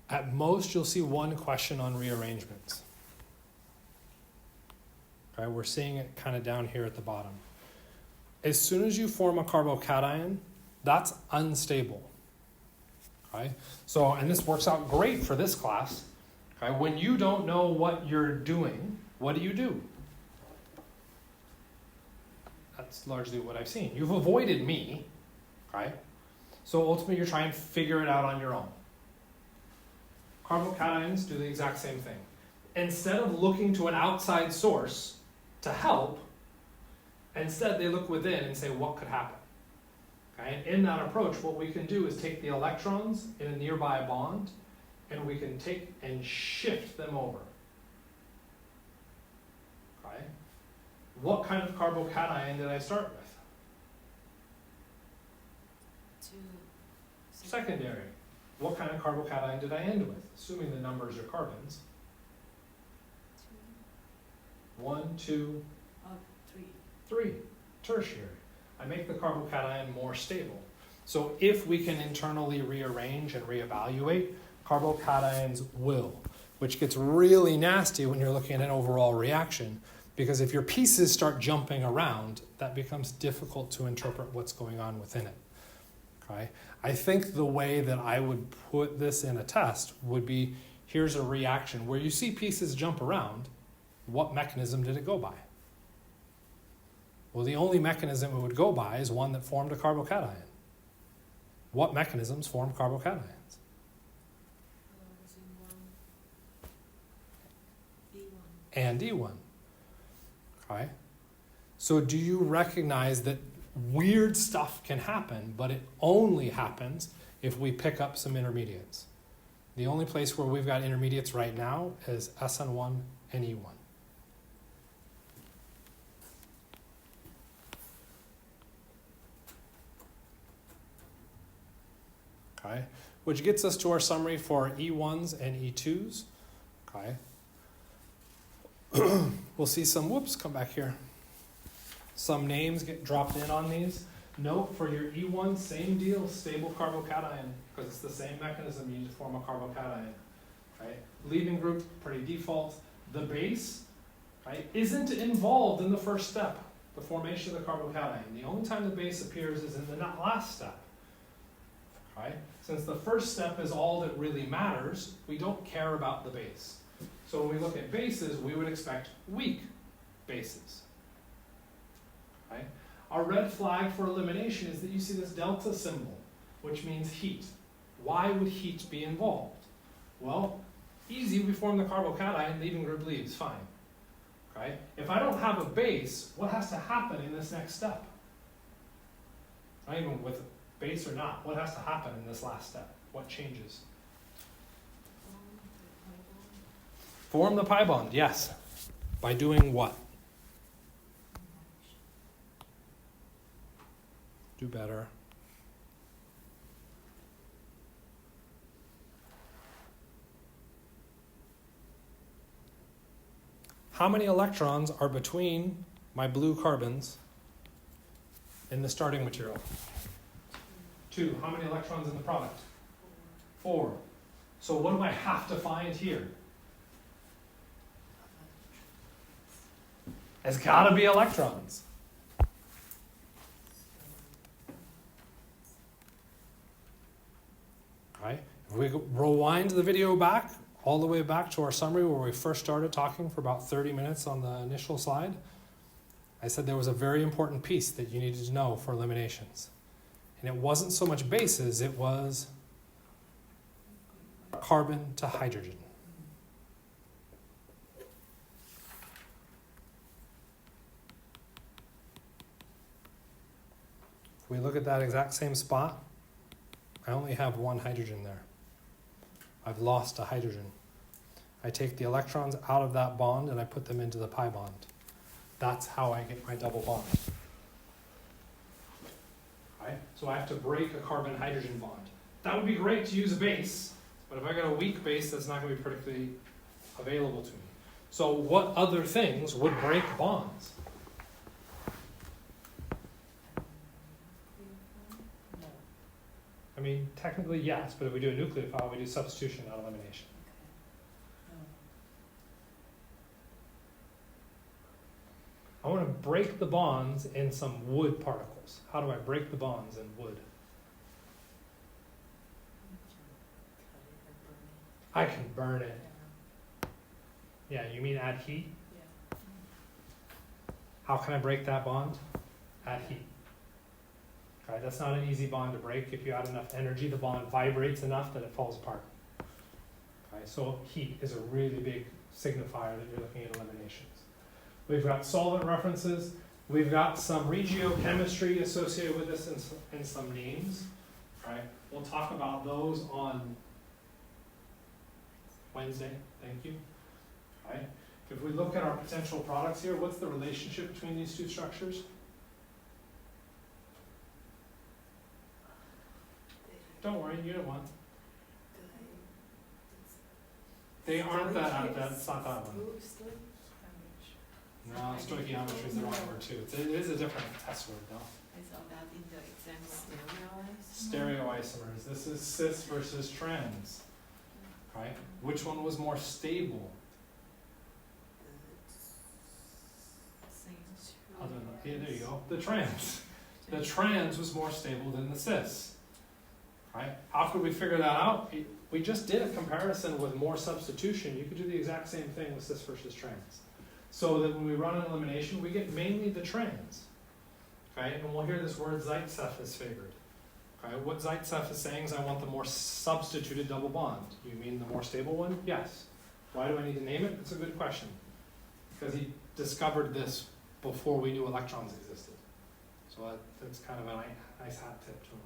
At most, you'll see one question on rearrangements. Okay, we're seeing it kind of down here at the bottom. As soon as you form a carbocation, that's unstable. Okay? So, and this works out great for this class. Okay? When you don't know what you're doing, what do? That's largely what I've seen. You've avoided me. Okay? So ultimately you're trying to figure it out on your own. Carbocations do the exact same thing. Instead of looking to an outside source to help, instead they look within and say, what could happen? Okay? And in that approach, what we can do is take the electrons in a nearby bond, and we can take and shift them over. Okay? What kind of carbocation did I start with? Secondary. What kind of carbocation did I end with? Assuming the numbers are carbons. 1, 2, 3. Tertiary. I make the carbocation more stable. So if we can internally rearrange and reevaluate, carbocations will, which gets really nasty when you're looking at an overall reaction, because if your pieces start jumping around, that becomes difficult to interpret what's going on within it. Okay? I think the way that I would put this in a test would be, here's a reaction where you see pieces jump around. What mechanism did it go by? Well, the only mechanism it would go by is one that formed a carbocation. What mechanisms form carbocations? And E1. Okay? So do you recognize that weird stuff can happen, but it only happens if we pick up some intermediates? The only place where we've got intermediates right now is SN1 and E1. Okay, which gets us to our summary for E1s and E2s. Okay. We'll see some, whoops, come back here. Some names get dropped in on these. Note for your E1, same deal, stable carbocation, because it's the same mechanism you need to form a carbocation. Right? Leaving group, pretty default. The base, right, isn't involved in the first step, the formation of the carbocation. The only time the base appears is in the last step. Right? Since the first step is all that really matters, we don't care about the base. So when we look at bases, we would expect weak bases. Right? Our red flag for elimination is that you see this delta symbol, which means heat. Why would heat be involved? Well, easy, we form the carbocation, leaving group leaves, fine. Okay? If I don't have a base, what has to happen in this next step? Not even with base or not, what has to happen in this last step? What changes? Form the pi bond, yes. By doing what? Do better. How many electrons are between my blue carbons in the starting material? 2. How many electrons in the product? 4. So what do I have to find here? It's got to be electrons. Right? If we rewind the video back, all the way back to our summary where we first started talking for about 30 minutes on the initial slide, I said there was a very important piece that you needed to know for eliminations. And it wasn't so much bases, it was carbon to hydrogen. If we look at that exact same spot, I only have one hydrogen there. I've lost a hydrogen. I take the electrons out of that bond and I put them into the pi bond. That's how I get my double bond. Right? So I have to break a carbon-hydrogen bond. That would be great to use a base, but if I got a weak base, that's not going to be particularly available to me. So what other things would break bonds? I mean, technically yes, but if we do a nucleophile, we do substitution, not elimination. I want to break the bonds in some wood particles. How do I break the bonds in wood? I can burn it. Yeah, you mean add heat? How can I break that bond? Add heat. Okay, that's not an easy bond to break. If you add enough energy, the bond vibrates enough that it falls apart. Okay, so heat is a really big signifier that you're looking at eliminations. We've got solvent references. We've got some regiochemistry associated with this and some names. Right? We'll talk about those on Wednesday. Thank you. Right? If we look at our potential products here, what's the relationship between these two structures? Don't worry, Unit 1. They aren't that's not that one. No, stoichiometry is the wrong word too. It is a different test word though. I saw that in the exam. Stereoisomers. This is cis versus trans. Right? Which one was more stable? Yeah, there you go. The trans. The trans was more stable than the cis. Right? How could we figure that out? We just did a comparison with more substitution. You could do the exact same thing with cis versus trans. So that when we run an elimination, we get mainly the trans. Okay? And we'll hear this word Zaitsev is favored. Okay? What Zaitsev is saying is I want the more substituted double bond. You mean the more stable one? Yes. Why do I need to name it? It's a good question. Because he discovered this before we knew electrons existed. So that's kind of a nice hat tip to him.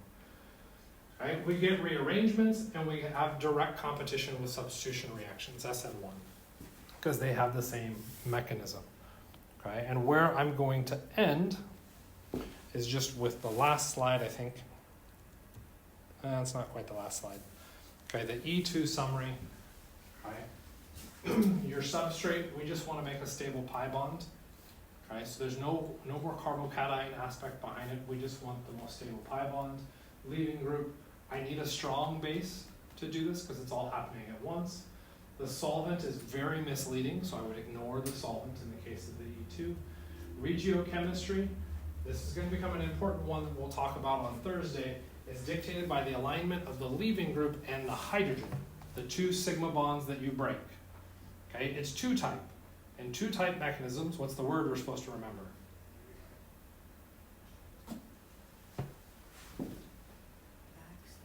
Right? We get rearrangements and we have direct competition with substitution reactions, SN1, because they have the same mechanism. Okay? And where I'm going to end is just with the last slide, I think. It's not quite the last slide. Okay, the E2 summary. Right? Your substrate, we just want to make a stable pi bond. Okay, so there's no more carbocation aspect behind it. We just want the most stable pi bond. Leaving group, I need a strong base to do this because it's all happening at once. The solvent is very misleading, so I would ignore the solvent in the case of the E2. Regiochemistry, this is going to become an important one that we'll talk about on Thursday. It's dictated by the alignment of the leaving group and the hydrogen, the two sigma bonds that you break. Okay, it's two-type. In two-type mechanisms, what's the word we're supposed to remember?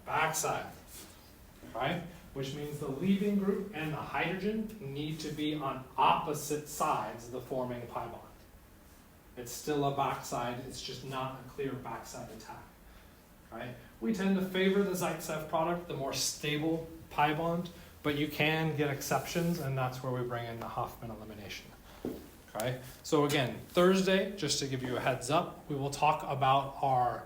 Backside. Right? Which means the leaving group and the hydrogen need to be on opposite sides of the forming pi bond. It's still a backside, it's just not a clear backside attack. Right? We tend to favor the Zaitsev product, the more stable pi bond, But you can get exceptions, and that's where we bring in the Hoffman elimination. Okay, so again, Thursday, just to give you a heads up, we will talk about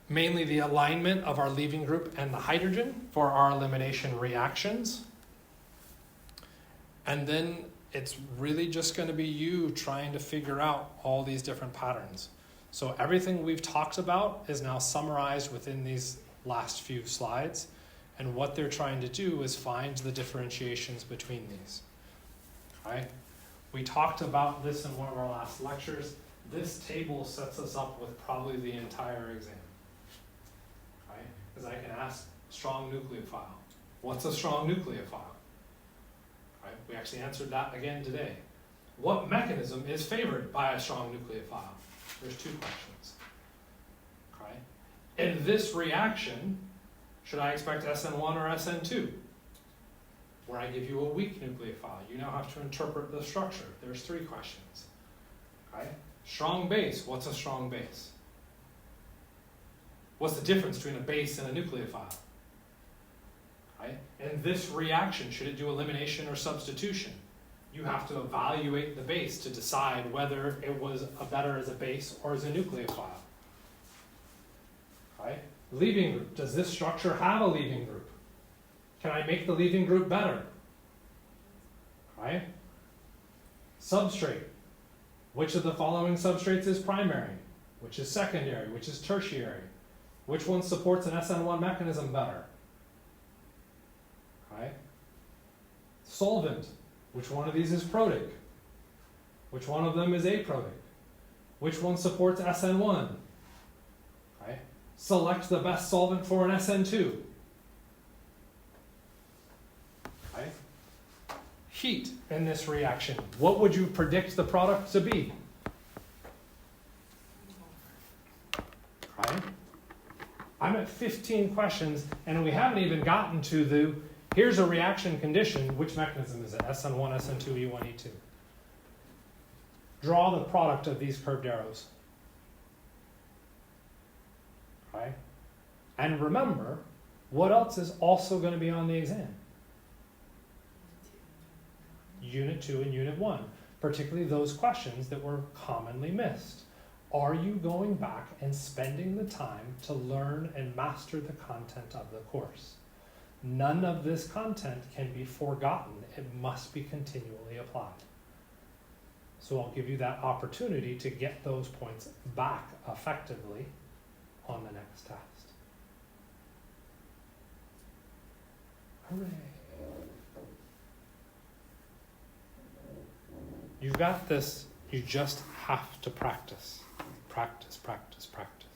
mainly the alignment of our leaving group and the hydrogen for our elimination reactions. And then it's really just going to be you trying to figure out all these different patterns. So everything we've talked about is now summarized within these last few slides. And what they're trying to do is find the differentiations between these. Okay? We talked about this in one of our last lectures. This table sets us up with probably the entire exam. Okay? Because I can ask strong nucleophile. What's a strong nucleophile? Okay? We actually answered that again today. What mechanism is favored by a strong nucleophile? There's two questions. Okay? In this reaction, should I expect SN1 or SN2? Where I give you a weak nucleophile, you now have to interpret the structure. There's three questions. Okay? Strong base, what's a strong base? What's the difference between a base and a nucleophile? Okay? In this reaction, should it do elimination or substitution? You have to evaluate the base to decide whether it was better as a base or as a nucleophile. Okay? Leaving group, does this structure have a leaving group? Can I make the leaving group better? Okay? Substrate, which of the following substrates is primary? Which is secondary? Which is tertiary? Which one supports an SN1 mechanism better? Okay? Solvent, which one of these is protic? Which one of them is aprotic? Which one supports SN1? Okay? Select the best solvent for an SN2. Okay? Heat in this reaction. What would you predict the product to be? Okay? I'm at 15 questions, and we haven't even gotten to here's a reaction condition. Which mechanism is it? SN1, SN2, E1, E2. Draw the product of these curved arrows. Okay? And remember, what else is also going to be on the exam? Unit 2 and Unit 1, particularly those questions that were commonly missed. Are you going back and spending the time to learn and master the content of the course? None of this content can be forgotten. It must be continually applied. So I'll give you that opportunity to get those points back effectively on the next test. Hooray. You've got this. You just have to practice. Practice, practice, practice.